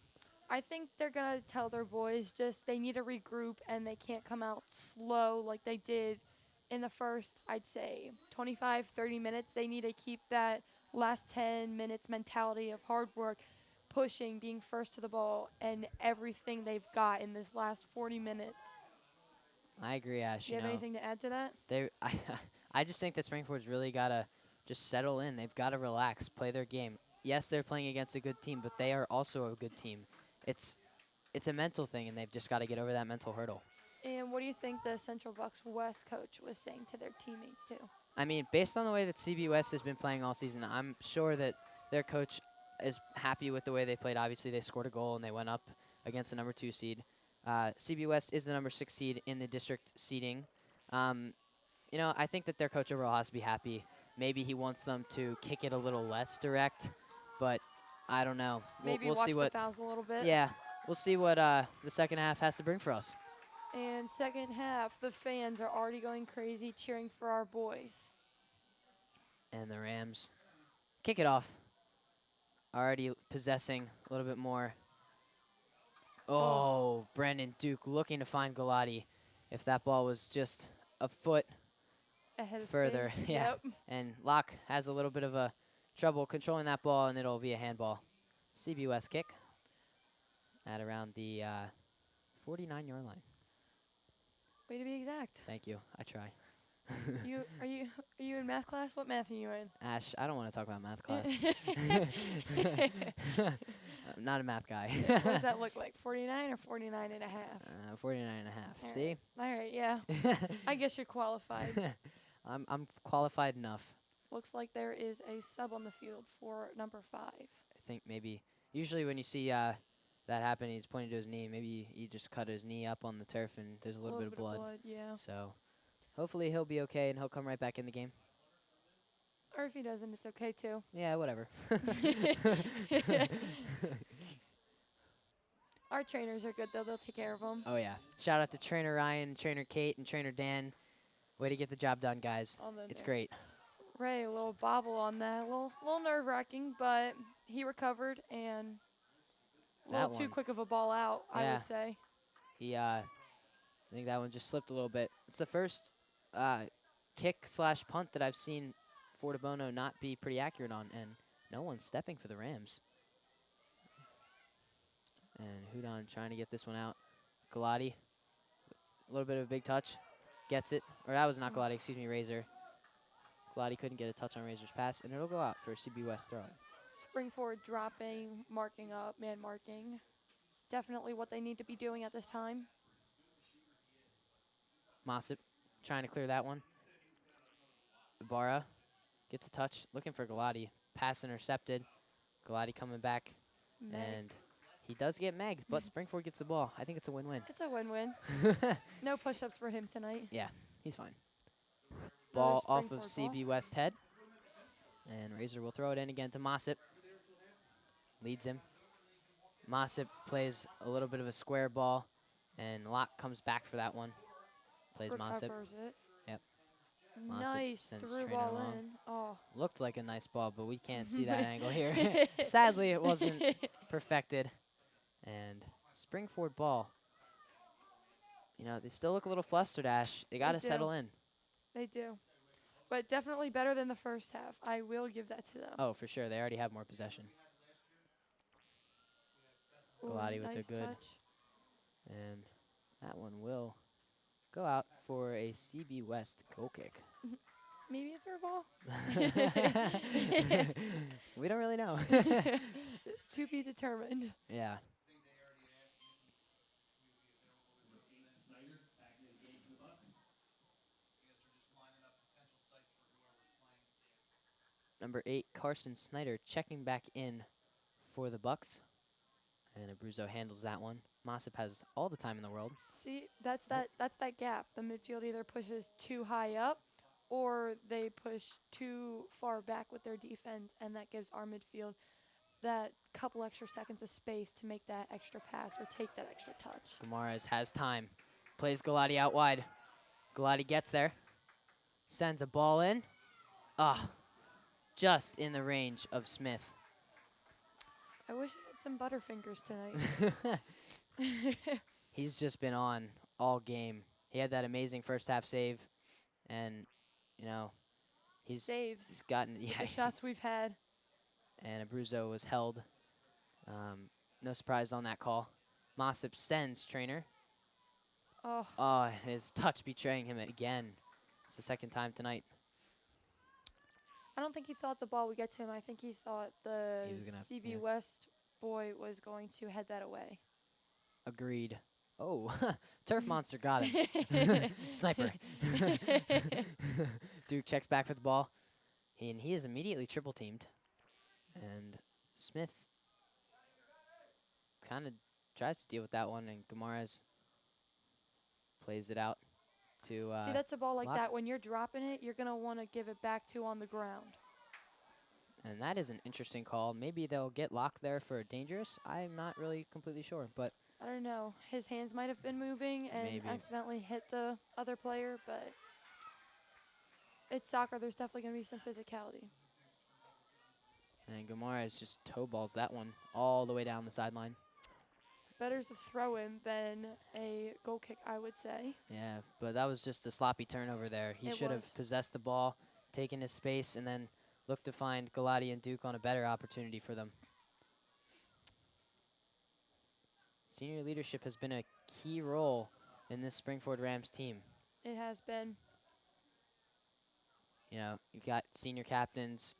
I think they're going to tell their boys just they need to regroup and they can't come out slow like they did in the first, I'd say, 25, 30 minutes. They need to keep that last 10 minutes mentality of hard work, pushing, being first to the ball, and everything they've got in this last 40 minutes. I agree, Ash. Do you have anything to add to that? I just think that Springford's really got to just settle in. They've got to relax, play their game. Yes, they're playing against a good team, but they are also a good team. It's a mental thing, and they've just got to get over that mental hurdle. And what do you think the Central Bucks West coach was saying to their teammates, too? I mean, based on the way that CB West has been playing all season, I'm sure that their coach is happy with the way they played. Obviously, they scored a goal, and they went up against the number 2 seed. CB West is the number 6 seed in the district seeding. You know, I think that their coach overall has to be happy. Maybe he wants them to kick it a little less direct, but I don't know. Maybe we'll watch see the what fouls a little bit. Yeah, we'll see what the second half has to bring for us. And second half, the fans are already going crazy cheering for our boys. And the Rams kick it off. Already possessing a little bit more. Oh, Brandon Duke looking to find Galati. If that ball was just a foot Ahead of further, space. yeah. Yep. And Locke has a little bit of a trouble controlling that ball, and it'll be a handball. CB West kick at around the 49-yard line. Way to be exact. Thank you. I try. Are you in math class? What math are you in? Ash, I don't want to talk about math class. I'm not a math guy. What does that look like? 49 or 49 and a half? 49 and a half. All See? All right, yeah. I guess you're qualified. I'm qualified enough. Looks like there is a sub on the field for number 5. I think maybe usually when you see that happen, he's pointing to his knee. Maybe he just cut his knee up on the turf and there's a little bit of blood. Yeah. So hopefully he'll be okay and he'll come right back in the game. Or if he doesn't, it's okay too. Yeah, whatever. Our trainers are good though. They'll take care of them. Oh yeah. Shout out to Trainer Ryan, Trainer Kate, and Trainer Dan. Way to get the job done, guys. It's great. Ray, a little bobble on that. A little nerve-wracking, but he recovered and a little too quick of a ball out, I would say. He, I think that one just slipped a little bit. It's the first kick/punt that I've seen Fortabono not be pretty accurate on, and no one's stepping for the Rams. And Hudon trying to get this one out. Galati, a little bit of a big touch, gets it. Or that was not Galati, excuse me, Razor. Galati couldn't get a touch on Razor's pass, and it'll go out for CB West throw. Spring forward dropping, marking up, man marking. Definitely what they need to be doing at this time. Mossip trying to clear that one. Ibarra gets a touch, looking for Galati. Pass intercepted. Galati coming back, and he does get megged, but Springford gets the ball. I think it's a win-win. It's a win-win. No push-ups for him tonight. Yeah, he's fine. Ball off of CB West head. And Razor will throw it in again to Mossip. Leads him. Mossip plays a little bit of a square ball, and Locke comes back for that one. Plays Mossip. Recovers it. Yep. Nice through ball in. Oh. Looked like a nice ball, but we can't see that angle here. Sadly, it wasn't perfected. And Springford ball. You know, they still look a little flustered, Ash. They got to settle in. They do. But definitely better than the first half. I will give that to them. Oh, for sure. They already have more possession. Galati with a good. Touch. And that one will go out for a CB West goal kick. Maybe a throw ball? We don't really know. To be determined. Yeah. Number 8, Carson Snyder checking back in for the Bucks. And Abruzzo handles that one. Mossip has all the time in the world. See, that's that gap. The midfield either pushes too high up or they push too far back with their defense, and that gives our midfield that couple extra seconds of space to make that extra pass or take that extra touch. Guimaraes has time. Plays Galati out wide. Galati gets there. Sends a ball in. Ah, just in the range of Smith. I wish I had some Butterfingers tonight. He's just been on all game. He had that amazing first half save, and you know, he's gotten the shots we've had. And Abruzzo was held. No surprise on that call. Mossip sends Trainer. Oh, his touch betraying him again. It's the second time tonight. I don't think he thought the ball would get to him. I think he thought the CB West boy was going to head that away. Agreed. Oh, Turf Monster got him. Sniper. Duke checks back for the ball. And he is immediately triple teamed. And Smith kind of tries to deal with that one, and Guimaraes plays it out to See, that's a ball like Locke. that. When you're dropping it, you're going to want to give it back to on the ground. And that is an interesting call. Maybe they'll get Locke there for a dangerous. I'm not really completely sure, but I don't know. His hands might have been moving and Maybe. accidentally hit the other player, but it's soccer. There's definitely going to be some physicality. And Guimaraes just toe balls that one all the way down the sideline. Better's a throw-in than a goal kick, I would say. Yeah, but that was just a sloppy turnover there. He It should was. have possessed the ball, taken his space, and then looked to find Galati and Duke on a better opportunity for them. Senior leadership has been a key role in this Springford Rams team. It has been. You know, you got senior captains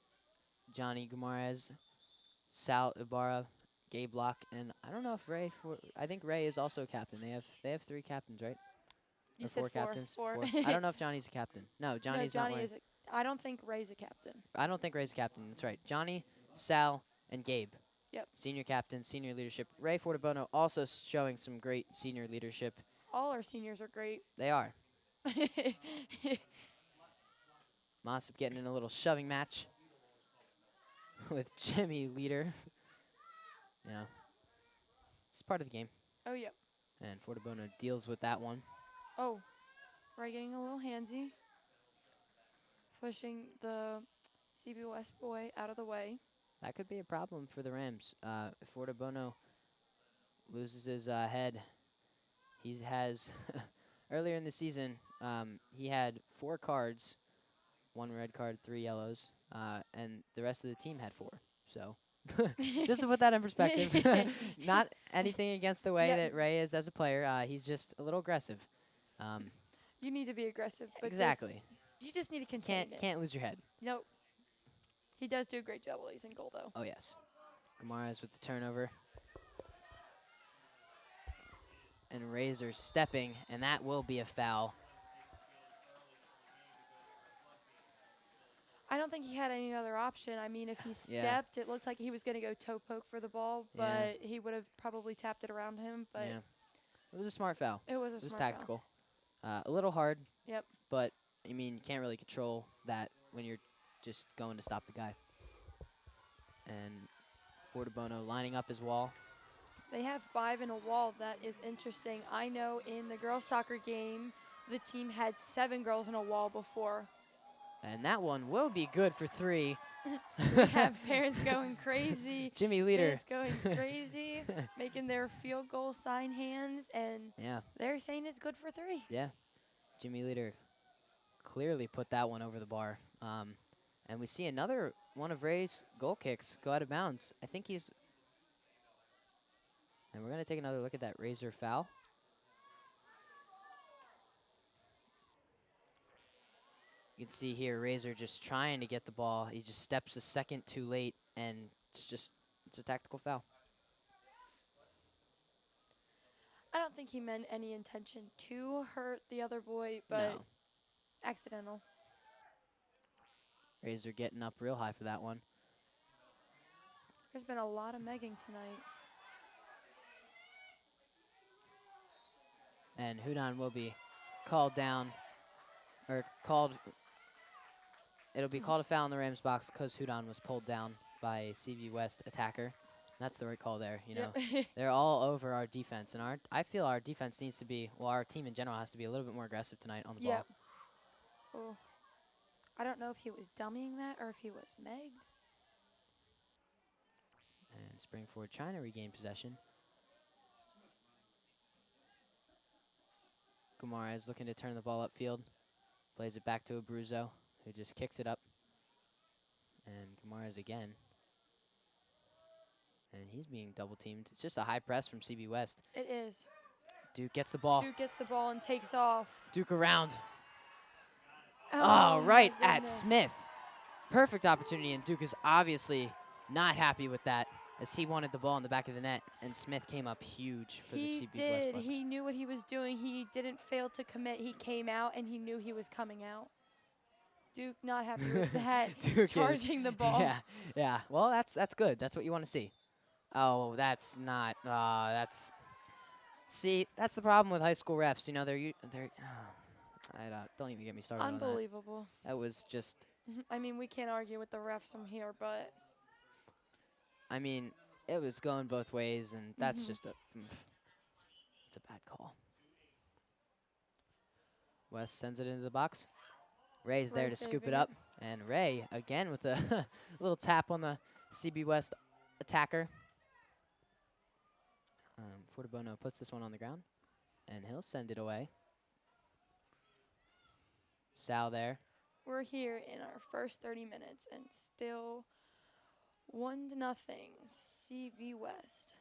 Johnny Guimaraes, Sal Ibarra, Gabe Locke, and I don't know if I think Ray is also a captain. They have 3 captains, right? You Or said 4 captains. Four. I don't know if Johnny's a captain. No, Johnny's no, not Johnny one. is I don't think Ray's a captain. I don't think Ray's a captain. That's right. Johnny, Sal, and Gabe. Yep. Senior captain, senior leadership. Ray Fortabono also showing some great senior leadership. All our seniors are great. They are. Mossop getting in a little shoving match with Jimmy Leader. You know, it's part of the game. Oh, yep. And Fortabono deals with that one. Oh, Ray getting a little handsy. Pushing the CB West boy out of the way. That could be a problem for the Rams. If Fortabono loses his head, he has earlier in the season, he had 4 cards, 1 red card, 3 yellows, and the rest of the team had 4. So just to put that in perspective, not anything against the way that Ray is as a player. He's just a little aggressive. You need to be aggressive. But Exactly. You just need to contain it. Can't lose your head. Nope. He does do a great job while he's in goal, though. Oh, yes. Guimaraes with the turnover. And Razor stepping, and that will be a foul. I don't think he had any other option. I mean, if he Yeah. stepped, it looked like he was going to go toe poke for the ball, but he would have probably tapped it around him. But Yeah. It was a smart foul. it was a It was smart foul. tactical. A little hard. Yep. But, I mean, you can't really control that when you're just going to stop the guy. And Fortabono lining up his wall. They have 5 in a wall. That is interesting. I know in the girls' soccer game, the team had 7 girls in a wall before. And that one will be good for 3. We have parents going crazy. Jimmy Leader. Parents going crazy, making their field goal sign hands, and Yeah. they're saying it's good for 3. Yeah. Jimmy Leader clearly put that one over the bar. And we see another one of Ray's goal kicks go out of bounds. I think he's... And we're going to take another look at that Razor foul. You can see here Razor just trying to get the ball. He just steps a second too late, and it's a tactical foul. I don't think he meant any intention to hurt the other boy, but No. accidental. Razor getting up real high for that one. There's been a lot of megging tonight. And Hudon will be called down, or called... It'll be called a foul in the Rams box because Hudon was pulled down by a CV West attacker. That's the right call there, you know. Yep. They're all over our defense, and I feel our defense needs to be, well, our team in general has to be a little bit more aggressive tonight on the ball. Yep. Oh. I don't know if he was dummying that or if he was megged. And Springford trying to regain possession. Guimaraes looking to turn the ball upfield. Plays it back to Abruzzo, who just kicks it up. And Guimaraes again. And he's being double teamed. It's just a high press from CB West. It is. Duke gets the ball. Duke gets the ball and takes off. Duke around. Oh, Oh, my right at goodness. Smith. Perfect opportunity, and Duke is obviously not happy with that as he wanted the ball in the back of the net, and Smith came up huge for the He CB West did. Bucks. He knew what he was doing. He didn't fail to commit. He came out, and he knew he was coming out. Duke not happy with that. Duke is- Charging the ball. Yeah, yeah. Well, that's good. That's what you want to see. Oh, that's not. That's. See, that's the problem with high school refs. You know, they're. Don't even get me started on that. Unbelievable. That was just. I mean, we can't argue with the refs from here, but I mean, it was going both ways, and that's Mhm. just a. That's a bad call. West sends it into the box. Ray's there Ray to scoop it saving up. And Ray, again, with a little tap on the CB West attacker. Fortabono puts this one on the ground, and he'll send it away. Sal there. We're here in our first 30 minutes and still 1-0 CB West.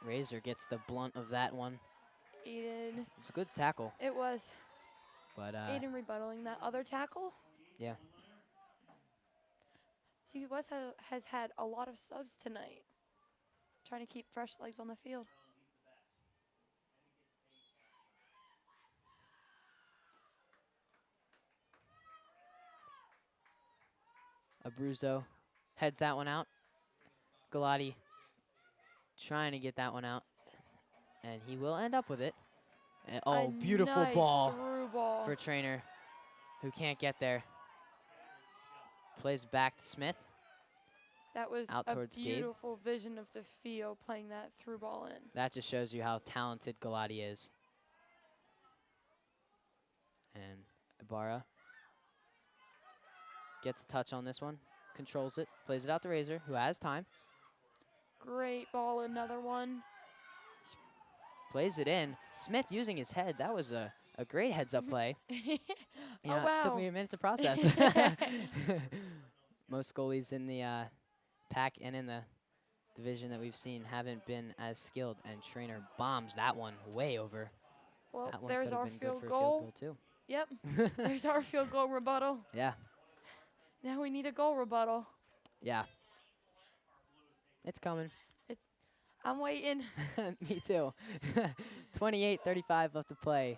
Razor gets the blunt of that one. Aiden. It's a good tackle, It was but Aiden rebuttaling that other tackle. yeah. CB West has had a lot of subs tonight, trying to keep fresh legs on the field. Abruzzo heads that one out. Galati trying to get that one out, and he will end up with it. And, oh, A beautiful nice ball through ball. for Trainer, who can't get there. Plays back to Smith. That was out a towards Gabe. beautiful vision of the field playing that through ball in. That just shows you how talented Galati is. And Ibarra gets a touch on this one, controls it, plays it out to Razor, who has time. Great ball, another one. Plays it in. Smith using his head. That was a great heads-up play. You know, Oh, wow. It took me a minute to process. Most goalies in the pack and in the division that we've seen haven't been as skilled, and Trainer bombs that one way over. Well, That one there's could have our been good field for goal. a field goal, Yep, too. there's our field goal rebuttal. Yeah, Now we need a goal rebuttal. yeah. It's coming. I'm waiting. Me too. 28:35 left to play.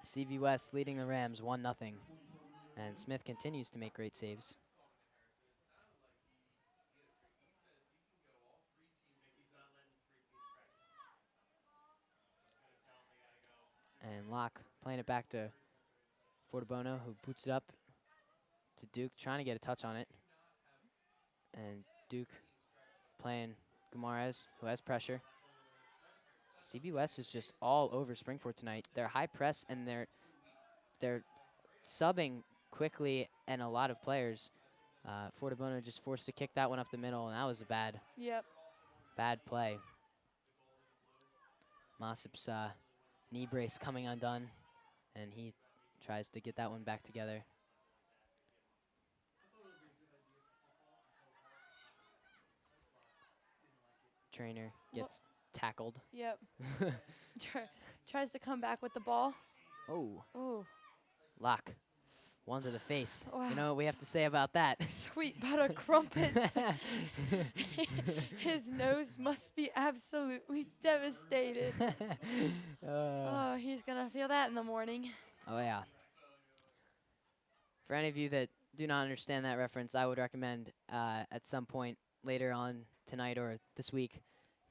CB West leading the Rams 1-0. And Smith continues to make great saves. And Locke playing it back to Fortabono, who boots it up to Duke, trying to get a touch on it. And Duke playing Guimaraes, who has pressure. CB West is just all over Springford tonight. They're high press, and they're subbing quickly and a lot of players. Fortabono just forced to kick that one up the middle, and that was a bad play. Mossip's knee brace coming undone, and he tries to get that one back together. Trainer gets tackled. Yep. Tries to come back with the ball. Oh, Ooh, Locke. One to the face. Wow. You know what we have to say about that? sweet butter crumpets. His nose must be absolutely devastated. Oh, he's going to feel that in the morning. Oh, yeah. For any of you that do not understand that reference, I would recommend at some point later on tonight or this week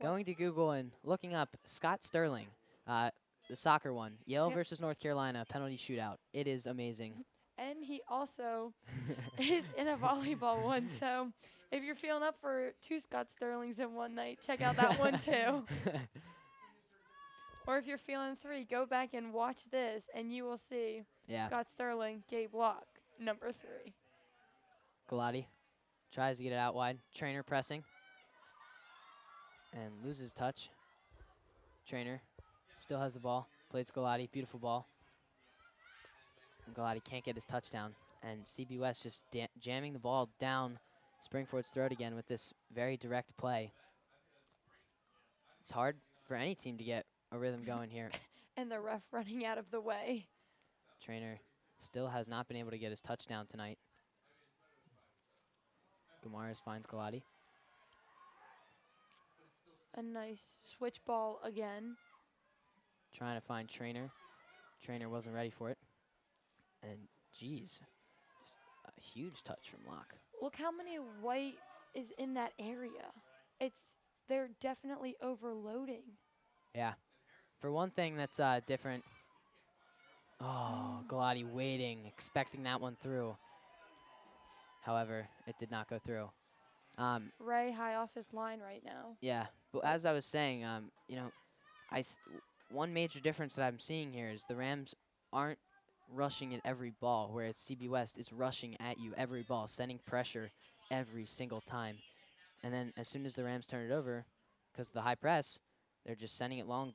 going to Google and looking up Scott Sterling, the soccer one, Yale Yep. versus North Carolina penalty shootout. It is amazing. And he also is in a volleyball one. So if you're feeling up for 2 Scott Sterlings in one night, check out that one too. Or if you're feeling 3, go back and watch this, and you will see Yeah. Scott Sterling, Gabe Locke, number 3. Galati tries to get it out wide. Trainer pressing. And loses touch. Trainer still has the ball. Plays Galati. Beautiful ball. And Galati can't get his touchdown. And CB West just jamming the ball down Springford's throat again with this very direct play. It's hard for any team to get a rhythm going here. And the ref running out of the way. Trainer still has not been able to get his touchdown tonight. Guimaraes finds Galati. A nice switch ball again. Trying to find Trainer. Trainer wasn't ready for it. And, geez, just a huge touch from Locke. Look how many white is in that area. They're definitely overloading. Yeah. For one thing that's different. Oh, Galati waiting, expecting that one through. However, it did not go through. Ray high off his line right now. Yeah, but as I was saying, you know, one major difference that I'm seeing here is the Rams aren't rushing at every ball, whereas CB West is rushing at you every ball, sending pressure every single time. And then as soon as the Rams turn it over, because of the high press, they're just sending it long,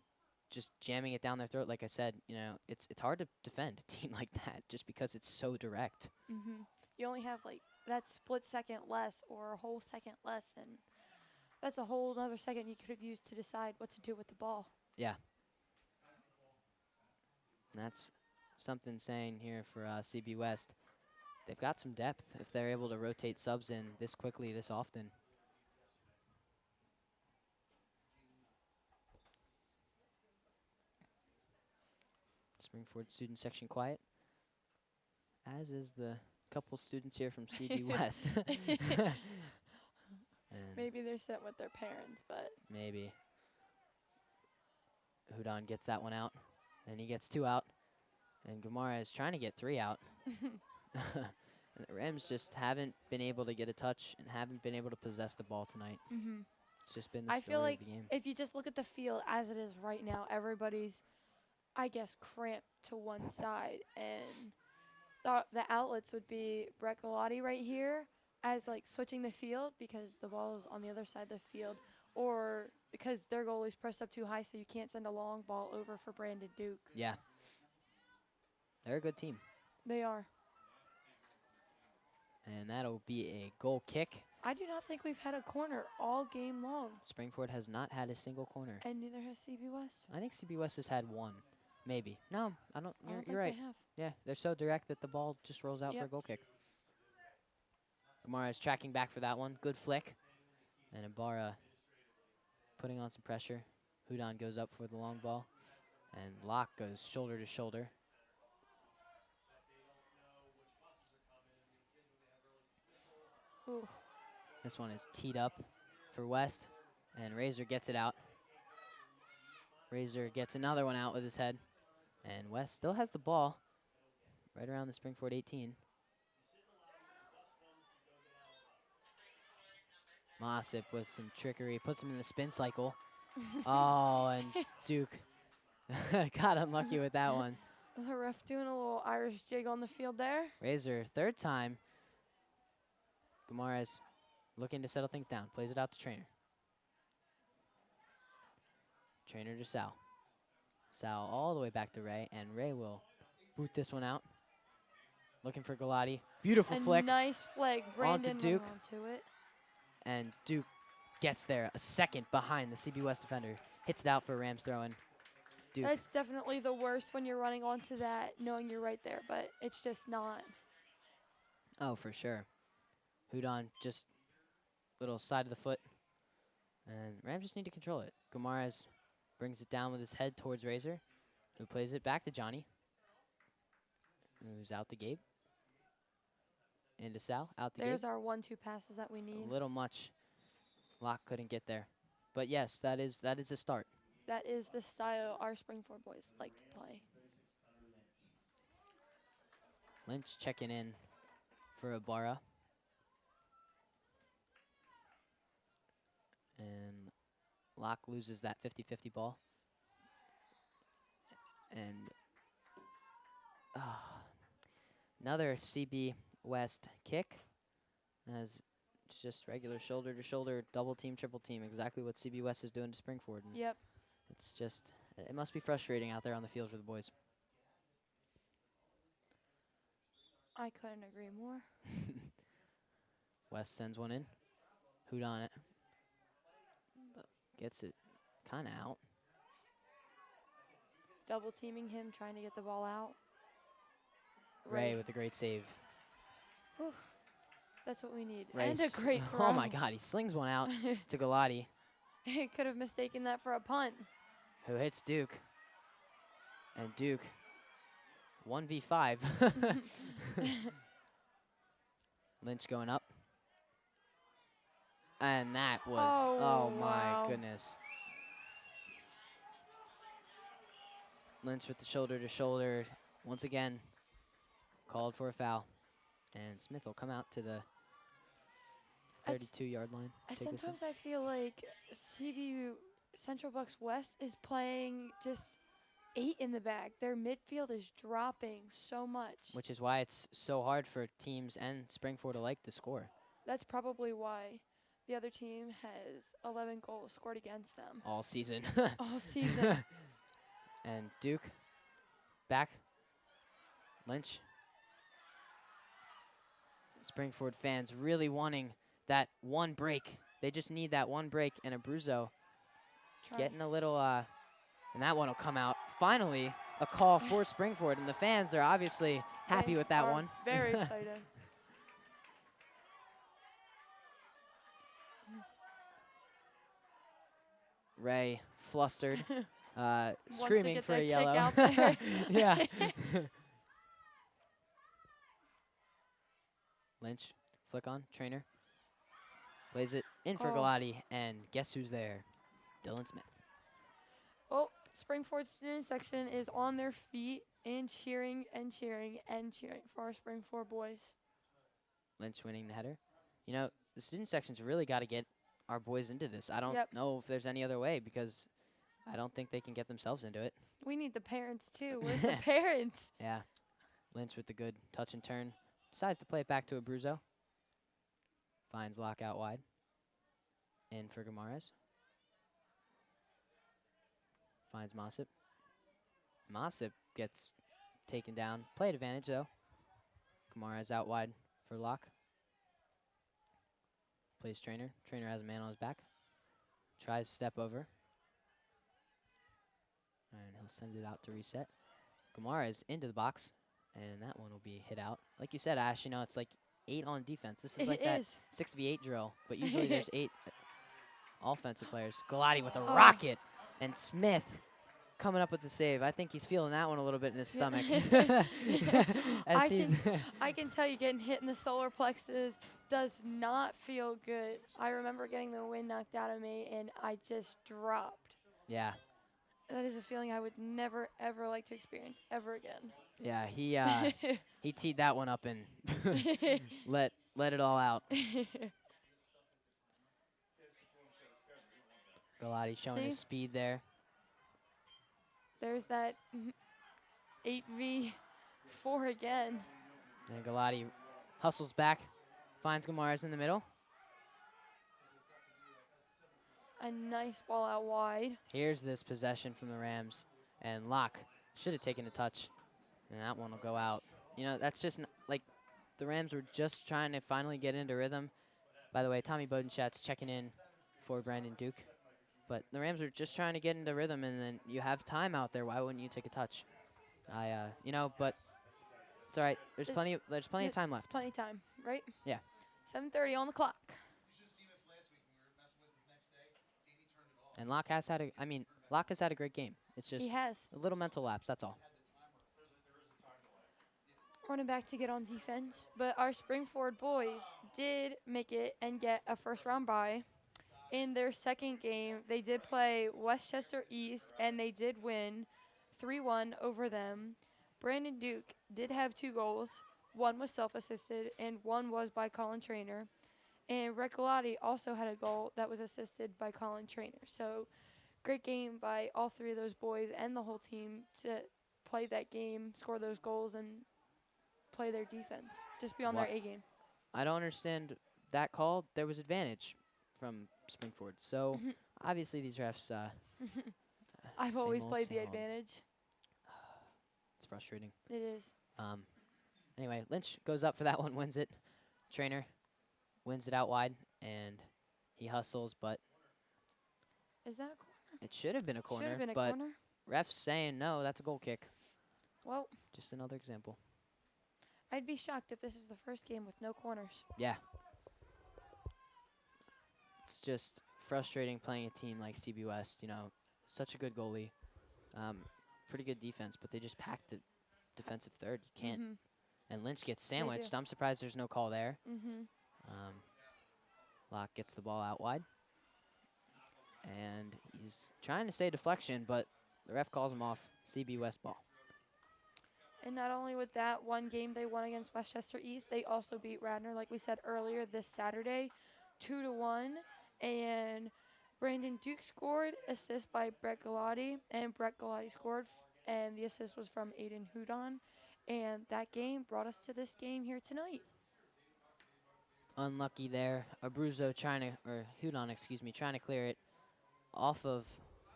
just jamming it down their throat. Like I said, you know, it's hard to defend a team like that just because it's so direct. You only have like that split second less or a whole second less, and that's a whole other second you could have used to decide what to do with the ball. Yeah. And that's something saying here for CB West. They've got some depth if they're able to rotate subs in this quickly, this often. Springford student section quiet, as is the couple students here from CB West. Maybe they're sent with their parents, but maybe. Hudon gets that one out, and he gets 2 out, and Gamara is trying to get 3 out. And the Rams just haven't been able to get a touch and haven't been able to possess the ball tonight. It's just been the I story feel like of the game. if you just look at the field as it is right now, everybody's, I guess, cramped to one side, and the outlets would be Brett Galati right here as like switching the field because the ball is on the other side of the field, or because their goalie's pressed up too high, so you can't send a long ball over for Brandon Duke. Yeah. They're a good team. They are. And that'll be a goal kick. I do not think we've had a corner all game long. Springford has not had a single corner. And neither has CB West. I think CB West has had 1. Maybe. No, I don't. I don't think You're right. they have. Yeah, they're so direct that the ball just rolls out for a goal kick. Gamara is tracking back for that one. Good flick. And Ibarra putting on some pressure. Hudon goes up for the long ball. And Locke goes shoulder to shoulder. Ooh. This one is teed up for West. And Razor gets it out. Razor gets another one out with his head. And West still has the ball right around the Springford 18. Mossip with some trickery, puts him in the spin cycle. Oh, and Duke got unlucky with that one. The ref doing a little Irish jig on the field there. Razor, 3rd time. Gamara's looking to settle things down. Plays it out to Trainer. Trainer to Sal. Sal all the way back to Ray, and Ray will boot this one out. Looking for Galati. Beautiful flick. Nice flick. Brandon onto Duke. went onto it. And Duke gets there a second behind the CB West defender. Hits it out for Rams throw-in. Duke. That's definitely the worst when you're running onto that, knowing you're right there, but it's just not. Oh, for sure. Hudon just little side of the foot. And Rams just need to control it. Gamara's brings it down with his head towards Razor, who plays it back to Johnny, who's out to Gabe. Into Sal, out to Gabe. There's our 1-2 passes that we need. A little much. Locke couldn't get there. But yes, that is a start. That is the style our Springford boys like to play. Lynch checking in for Ibarra. And Locke loses that 50-50 ball. And another CB West kick. As it's just regular shoulder to shoulder, double team, triple team, exactly what CB West is doing to Springford. And Yep. it's just, it must be frustrating out there on the field for the boys. I couldn't agree more. West sends one in. Hudon it. Gets it kind of out. Double teaming him, trying to get the ball out. Ray with a great save. Whew. That's what we need. Ray and a great throw. Oh my God, he slings one out to Galati, He could have mistaken that for a punt. who hits Duke. And Duke, 1v5. Lynch going up. And that was, oh my wow. goodness. Lynch with the shoulder to shoulder. Once again, called for a foul. And Smith will come out to the That's- 32-yard line. Take this one. Sometimes I feel like CBU Central Bucks West is playing just 8 in the back. Their midfield is dropping so much. Which is why it's so hard for teams and Springford alike to score That's probably why the other team has 11 goals scored against them all season. all season. And Duke back. Lynch. Springford fans really wanting that one break. They just need that one break, and Abruzzo getting a little, and that one will come out. Finally, a call for Springford, and the fans are obviously happy Fans with that are one. Very excited. Ray, flustered, to screaming get for a that kick yellow. out there. Yeah. Lynch, flick on, Trainer. Plays it in for Oh. Galati, and guess who's there? Dylan Smith. Oh, Springford student section is on their feet and cheering and cheering and cheering for our Springford boys. Lynch winning the header. You know, the student section's really got to get our boys into this. I don't Yep. know if there's any other way because I don't think they can get themselves into it. We need the parents too. Where's the parents? Yeah. Lynch with the good touch and turn. Decides to play it back to Abruzzo. Finds Locke out wide. In for Gamarez. Finds Mossip. Mossip gets taken down. Play advantage though. Gamarez out wide for Locke. Plays Trainer. Trainer has a man on his back. Tries to step over. And he'll send it out to reset. Gamarez into the box. And that one will be hit out. Like you said, Ash, you know, it's like 8 on defense. This is like that 6v8 drill. But usually there's 8 offensive players. Galati with a rocket. And Smith coming up with the save. I think he's feeling that one a little bit in his stomach. As I can tell you getting hit in the solar plexus does not feel good. I remember getting the wind knocked out of me and I just dropped. Yeah. That is a feeling I would never, ever like to experience ever again. Yeah, he teed that one up and let it all out. Galati showing his speed there. There's that 8v4 again. And Galati hustles back, finds Gamarez in the middle. A nice ball out wide. Here's this possession from the Rams, and Locke should have taken a touch, and that one will go out. You know, that's just like the Rams were just trying to finally get into rhythm. By the way, Tommy Bodenschatz checking in for Brandon Duke. But the Rams are just trying to get into rhythm, and then you have time out there. Why wouldn't you take a touch? You know, but it's all right. There's plenty of time left. Plenty of time, right? Yeah. 7:30 on the clock. And Locke has had a great game. It's just He has. a little mental lapse. That's all. Running back to get on defense. But our Springford boys did make it and get a first-round bye. In their second game, they did play Westchester East, and they did win 3-1 over them. Brandon Duke did have 2 goals. One was self-assisted, and one was by Colin Trainer. And Recolati also had a goal that was assisted by Colin Trainer. So, great game by all 3 of those boys and the whole team to play that game, score those goals, and play their defense. Just be on their A game. I don't understand that call. There was advantage from Springford. So, obviously these refs, I've same always old, played the same old. advantage. It's frustrating. It is. Anyway, Lynch goes up for that one, wins it. Trainer wins it out wide, and he hustles, but Is that a corner? it should have been a Should corner. have been a But corner. refs saying no, that's a goal kick. Well, Just another example. I'd be shocked if this is the first game with no corners. Yeah. It's just frustrating playing a team like CB West. You know, such a good goalie, pretty good defense, but they just packed the defensive third. You can't. Mhm. And Lynch gets do. sandwiched. I'm surprised there's no call there. Mhm. Locke gets the ball out wide. And he's trying to say deflection, but the ref calls him off. CB West ball. And not only with that one game they won against Westchester East, they also beat Radnor, like we said earlier, this Saturday. 2-1, and Brandon Duke scored, assist by Brett Galati, and Brett Galati scored, and the assist was from Aiden Hudon, and that game brought us to this game here tonight. Unlucky there. Abruzzo trying to, or Hudon, excuse me, trying to clear it off of,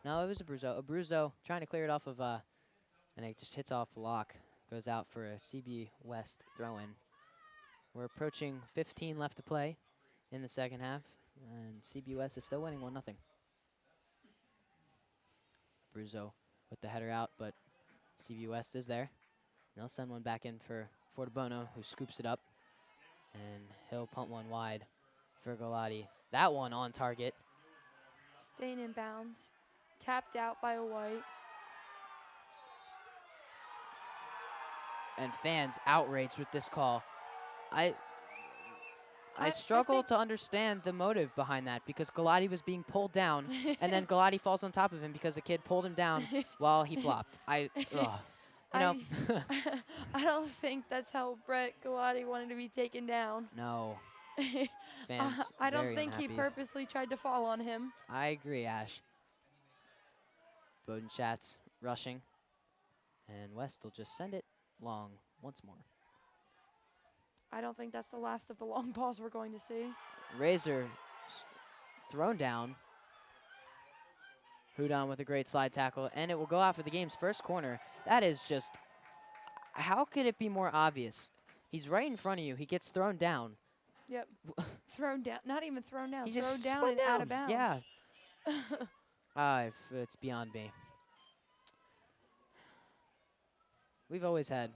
no, it was Abruzzo. Abruzzo trying to clear it off of, and it just hits off the lock. Goes out for a CB West throw-in. We're approaching 15 left to play in the second half, and CB West is still winning 1-0. Abruzzo with the header out, but CB West is there. They'll send one back in for Fortabono, who scoops it up, and he'll punt one wide for Galati. That one on target. Staying in bounds, tapped out by a White. And fans outraged with this call. I I struggle think- to understand the motive behind that, because Galati was being pulled down, and then Galati falls on top of him because the kid pulled him down while he flopped. Ugh. You know, I don't think that's how Brett Galati wanted to be taken down. no. Fans I don't very think he unhappy. purposely tried to fall on him. I agree, Ash. Bodenschatz rushing, and West will just send it long once more. I don't think that's the last of the long balls we're going to see. Razor thrown down. Hudon with a great slide tackle, and it will go out for the game's first corner. That is just, how could it be more obvious? He's right in front of you. He gets thrown down. Yep. Thrown down. Not even thrown down. He Thrown just down went and out of down. bounds. Yeah. It's beyond me. We've always had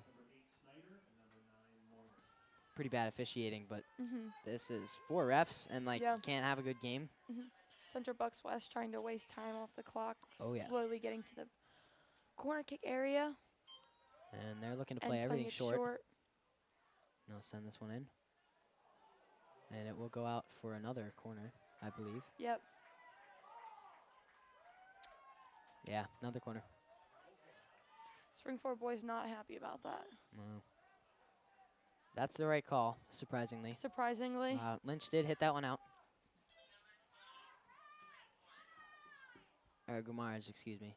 pretty bad officiating, but Mhm. this is 4 refs, and like Yeah. you can't have a good game. Central Bucks West trying to waste time off the clock. Oh, yeah. Slowly getting to the corner kick area. And they're looking to And play playing everything it short. They'll send this one in. And it will go out for another corner, I believe. Yep. Yeah, another corner. Springford boys not happy about that. No. That's the right call, surprisingly. Surprisingly. Lynch did hit that one out. Or Gumarz, excuse me.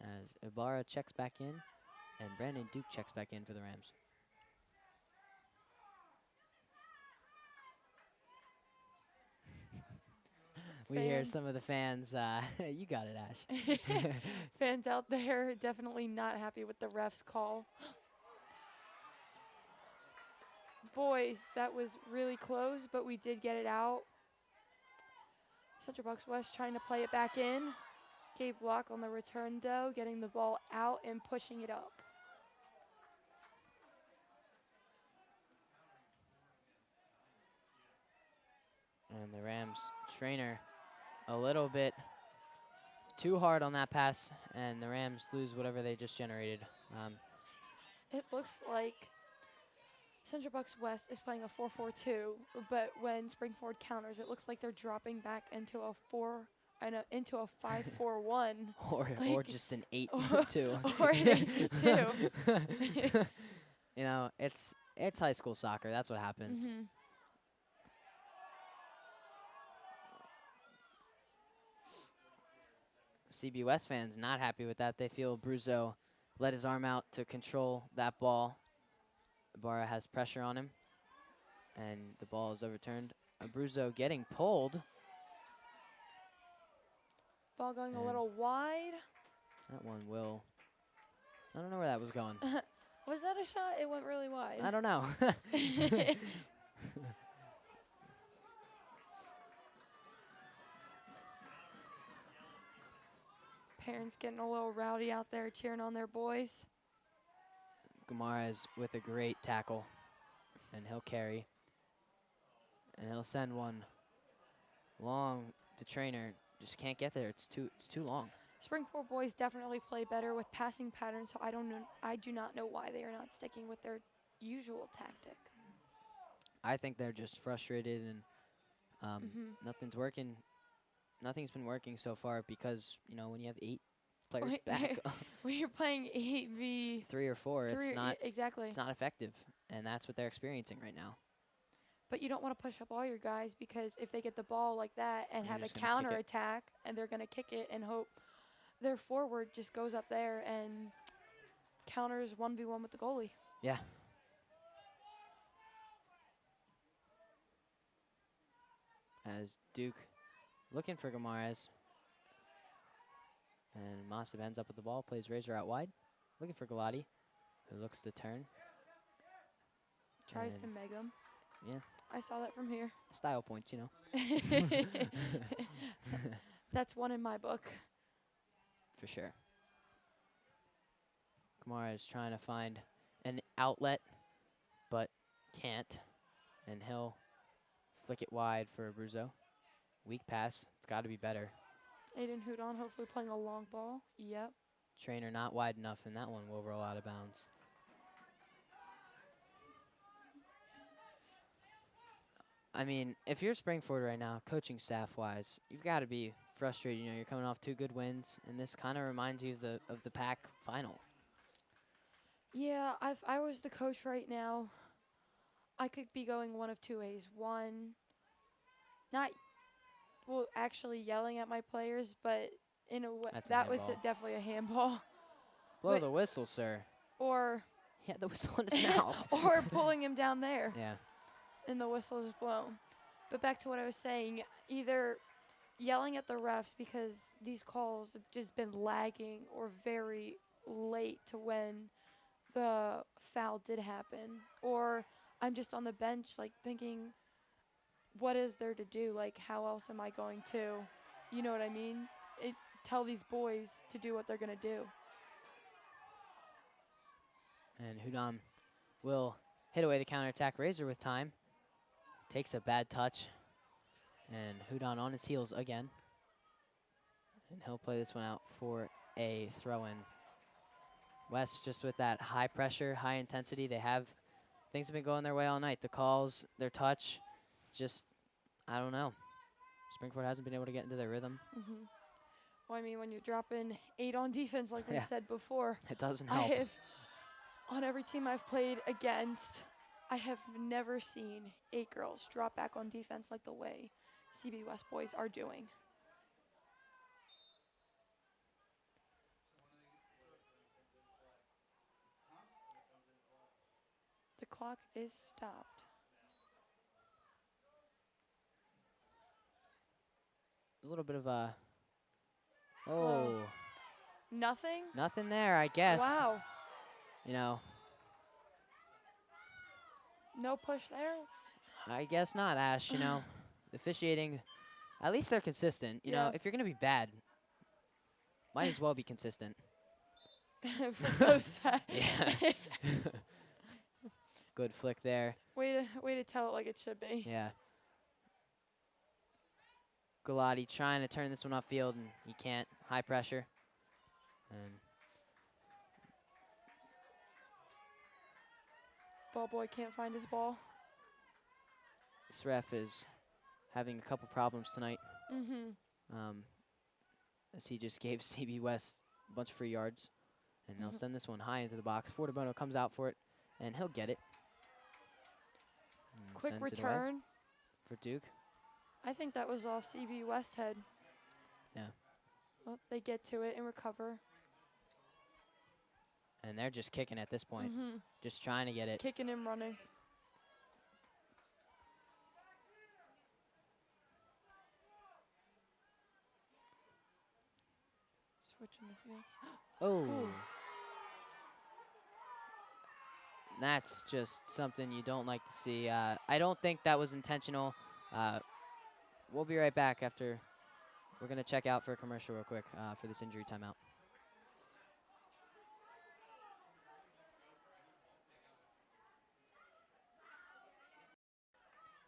As Ibarra checks back in, and Brandon Duke checks back in for the Rams. We hear Fans. some of the fans. You got it, Ash. Fans out there definitely not happy with the ref's call. Boys, that was really close, but we did get it out. Central Bucks West trying to play it back in. Gabe Block on the return, though, getting the ball out and pushing it up. And the Rams trainer a little bit too hard on that pass, and the Rams lose whatever they just generated. It looks like Central Bucks West is playing a 4-4-2, but when Springford counters, it looks like they're dropping back into a 5-4-1. Or Like- just an 8-2. or an 8-2. You know, it's high school soccer. That's what happens. Mhm. CB West fans not happy with that. They feel Abruzzo let his arm out to control that ball. Ibarra has pressure on him, and the ball is overturned. Abruzzo getting pulled. Ball going a And- little wide. That one will. I don't know where that was going. Was that a shot? It went really wide. I don't know. Parents getting a little rowdy out there cheering on their boys. Gumarez with a great tackle, and he'll carry. And he'll send one long to trainer. Just can't get there. It's too long. Springford boys definitely play better with passing patterns, so I do not know why they are not sticking with their usual tactic. I think they're just frustrated, and Mhm. nothing's working. Nothing's been working so far because, you know, when you have 8 players Right. back, When you're playing 8v3, 3 or 4, it's not exactly. effective. and that's what they're experiencing right now. But you don't want to push up all your guys, because if they get the ball like that and They're have a just gonna kick it. counter attack, and they're going to kick it and hope their forward just goes up there and counters 1v1 with the goalie. Yeah. As Duke looking for Gamares. And Mossip ends up with the ball, plays Razor out wide. Looking for Galati, who looks to turn. Tries to And meg him. yeah. I saw that from here. Style points, you know. That's one in my book. For sure. Kamara is trying to find an outlet, but can't. And he'll flick it wide for Abruzzo. Weak pass. It's got to be better. Aiden Hudon hopefully playing a long ball. Yep. Trainer not wide enough, and that one will roll out of bounds. I mean, if you're Springford right now, coaching staff-wise, you've got to be frustrated. You know, you're coming off 2 good wins, and this kind of reminds you of the PAC final. Yeah, if I was the coach right now, I could be going one of 2 ways. One, not, well, actually yelling at my players, but in a way, That's a that was handball. definitely a handball. Blow But- the whistle, sir. Or, He had the whistle in his mouth. or pulling him down there. Yeah. And the whistle is blown. But back to what I was saying, either yelling at the refs because these calls have just been lagging or very late to when the foul did happen, or I'm just on the bench like thinking, what is there to do? Like, how else am I going to, you know what I mean? Tell these boys to do what they're going to do. And Hudon will hit away the counterattack. Razor with time. Takes a bad touch. And Hudon on his heels again. And he'll play this one out for a throw-in. West just with that high pressure, high intensity. Things have been going their way all night. The calls, their touch, just, I don't know. Springford hasn't been able to get into their rhythm. Mm-hmm. Well, I mean, when you're dropping 8 on defense, like we Yeah. said before, It doesn't I help. have, on every team I've played against, I have never seen 8 girls drop back on defense like the way CB West boys are doing. The clock is stopped. A little bit of a, Whoa. Nothing? nothing there, I guess. Wow. You know, No push there? I guess not, Ash. You know, officiating, at least they're consistent. You know, Yeah. if you're going to be bad, might as well be consistent. For both sides. Yeah. Good flick there. way to tell it like it should be. Yeah. Galati trying to turn this one upfield, and he can't. High pressure. And Ball boy can't find his ball. this ref is having a couple problems tonight, Mm-hmm. as he just gave CB West a bunch of free yards. And they'll Mhm. send this one high into the box. Fortabono comes out for it, and he'll get it. And Quick sends it away return. for Duke. I think that was off CB West head. Yeah. Well, they get to it and recover. And they're just kicking at this point, Mm-hmm. just trying to get it. Kicking and running. Switching the field. Oh. Ooh. That's just something you don't like to see. I don't think that was intentional. We'll be right back after. We're going to check out for a commercial real quick for this injury timeout.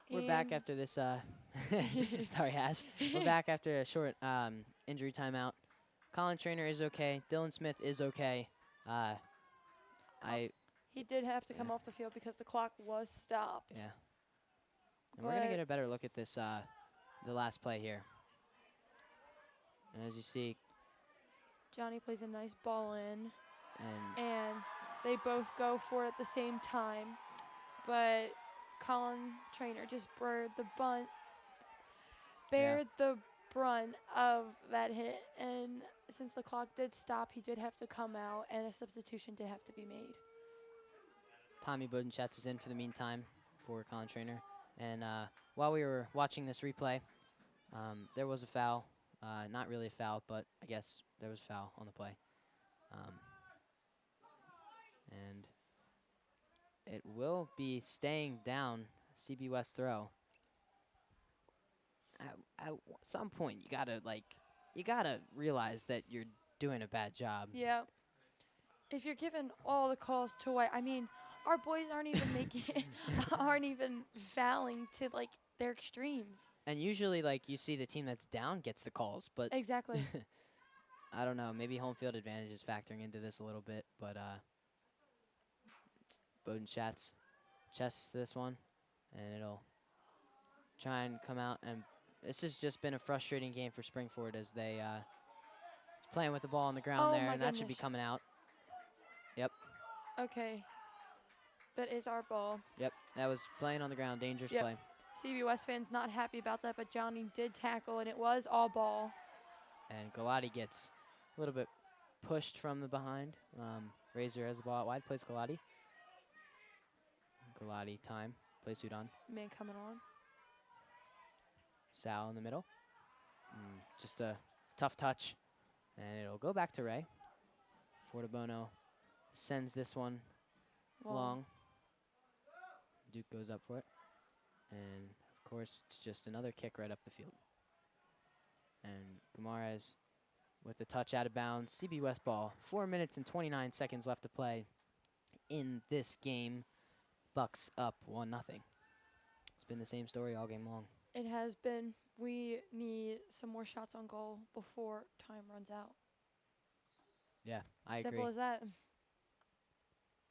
We're back And after this. Sorry, Ash. We're back after a short injury timeout. Colin Trainer is okay. Dylan Smith is okay. he did have to come Yeah. off the field because the clock was stopped. Yeah. And we're going to get But- a better look at this, the last play here. And as you see, Johnny plays a nice ball in, and and they both go for it at the same time. but Colin Trainer just bared the brunt of that hit. And since the clock did stop, he did have to come out, and a substitution did have to be made. Tommy Bodenschatz is in for the meantime for Colin Trainer. And while we were watching this replay, there was a foul. Not really a foul, but I guess there was a foul on the play. And it will be staying down CB West throw. At some point, you gotta realize that you're doing a bad job. Yeah. If you're giving all the calls to White, I mean, our boys aren't even fouling to like their extremes. And usually, like, you see the team that's down gets the calls, but Exactly. I don't know. Maybe home field advantage is factoring into this a little bit, but Bodenschatz chests this one, and it'll try and come out. And this has just been a frustrating game for Springford as they playing with the ball on the ground Oh there, my and that should be goodness. coming out. Yep, Okay. That is our ball. yep. That was playing on the ground, dangerous Yep. play. CB West fans not happy about that, but Johnny did tackle, and it was all ball. And Galati gets a little bit pushed from the behind. Razor has the ball out wide, plays Galati. Galati time, plays Hudon. Man coming on. Sal in the middle. Just a tough touch. And it'll go back to Ray. Fortabono sends this one long. Duke goes up for it. And, of course, it's just another kick right up the field. And Guimaraes with the touch out of bounds. CB West ball. 4 minutes and 29 seconds left to play in this game. Bucks up 1-0. It's been the same story all game long. It has been. We need some more shots on goal before time runs out. Yeah, I agree. Simple as that.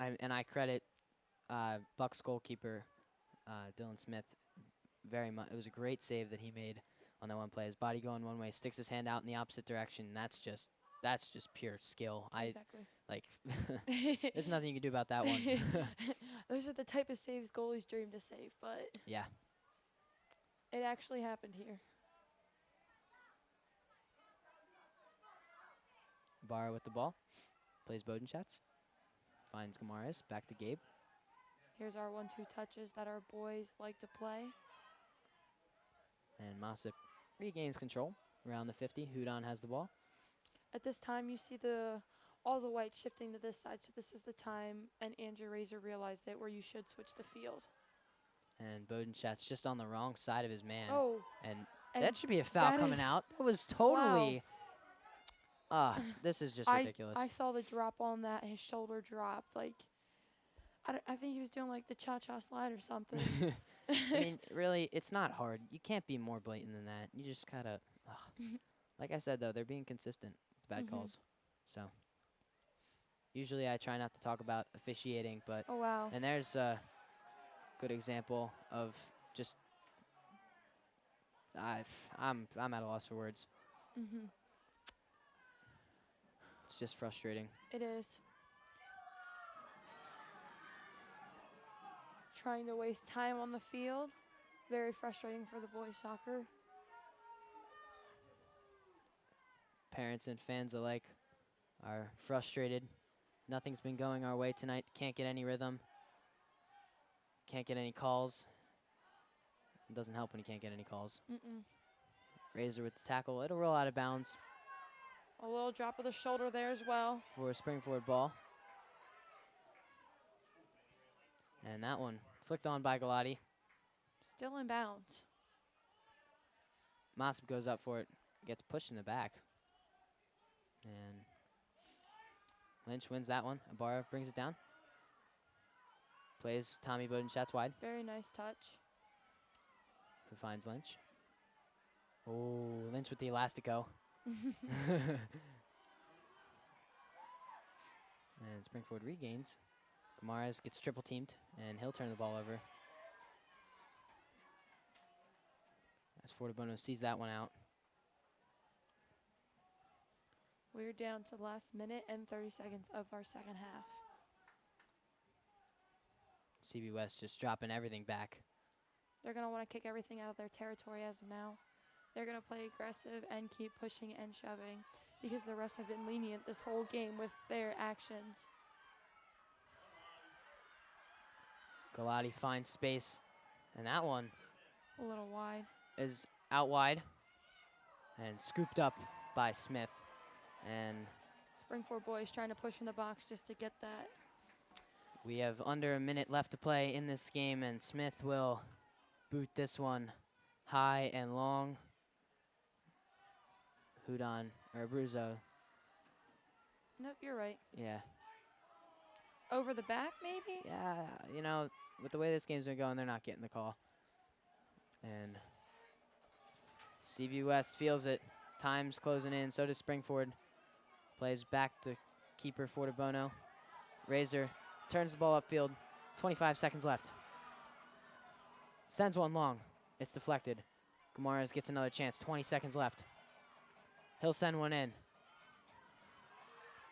And I credit Bucks goalkeeper Dylan Smith very much. It was a great save that he made on that one play. His body going one way, sticks his hand out in the opposite direction. That's just pure skill. Exactly. There's nothing you can do about that one. Those are the type of saves goalies dream to save, but Yeah. it actually happened here. Barra with the ball, plays Bodenschatz, finds Guimaraes, back to Gabe. Here's our 1-2 touches that our boys like to play. And Mossip regains control around the 50. Hudon has the ball. At this time, you see all the whites shifting to this side, so this is the time, and Andrew Razor realized it, where you should switch the field. And Bodenschatz just on the wrong side of his man. Oh, And and that should be a foul that coming is- out. That was totally. This is just ridiculous. I saw the drop on that. His shoulder dropped. Like, I think he was doing like the cha-cha slide or something. I mean, really, it's not hard. You can't be more blatant than that. You just gotta. Like I said, though, they're being consistent with bad Mhm. calls. So usually I try not to talk about officiating, but Oh, wow. and there's a good example of just. I'm at a loss for words. Mm-hmm. It's just frustrating. It is. Trying to waste time on the field. Very frustrating for the boys' soccer. Parents and fans alike are frustrated. Nothing's been going our way tonight. Can't get any rhythm. Can't get any calls. It doesn't help when you can't get any calls. Mm-mm. Razor with the tackle. It'll roll out of bounds A little drop of the shoulder there as well. for a Springford ball. And that one flicked on by Galati. Still in bounds. Mossip goes up for it. Gets pushed in the back. And Lynch wins that one. Ibarra brings it down. Plays Tommy Bodenschatz wide. Very nice touch. Who finds Lynch? Oh, Lynch with the elastico. And Springford regains. Guimaraes gets triple teamed, and he'll turn the ball over. As Fortabono sees that one out. We're down to the last minute and 30 seconds of our second half. CB West just dropping everything back. They're going to want to kick everything out of their territory as of now. They're going to play aggressive and keep pushing and shoving because the refs have been lenient this whole game with their actions. Galati finds space, and that one A little wide. is out wide and scooped up by Smith. And Springford boys trying to push in the box just to get that. we have under a minute left to play in this game, and Smith will boot this one high and long. Hudon, or Abruzzo, Nope, you're right. yeah. Over the back, maybe? Yeah, you know, with the way this game's been going, they're not getting the call. And CB West feels it. Time's closing in, so does Springford. Plays back to keeper Fortabono. Razor turns the ball upfield. 25 seconds left. Sends one long. It's deflected. Gamares gets another chance. 20 seconds left. He'll send one in.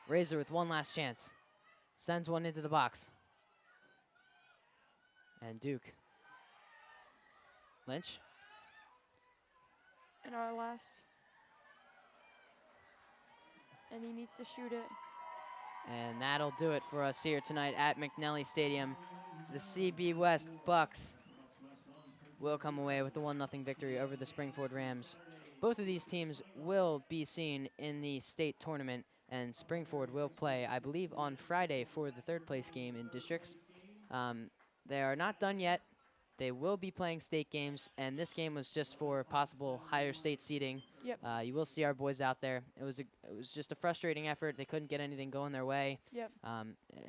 Razor with one last chance. Sends one into the box. And Duke. Lynch. In our last. And he needs to shoot it. And that'll do it for us here tonight at McNally Stadium. The CB West Bucks will come away with the 1-0 victory over the Springford Rams. Both of these teams will be seen in the state tournament, and Springford will play, I believe, on Friday for the third place game in districts. They are not done yet. They will be playing state games, and this game was just for possible higher state seeding. Yep. You will see our boys out there. It was just a frustrating effort. They couldn't get anything going their way. Yep.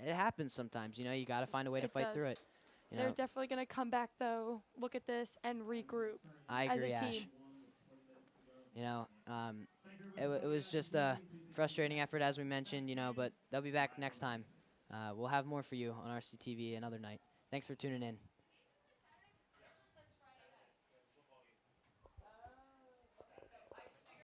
It happens sometimes. You know, you got to find a way to It fight does. through it. You They're know, definitely going to come back, though, look at this, and regroup I as agree, a Ash. team. You know, it was just a frustrating effort, as we mentioned, you know, but they'll be back next time. We'll have more for you on RCTV another night. Thanks for tuning in.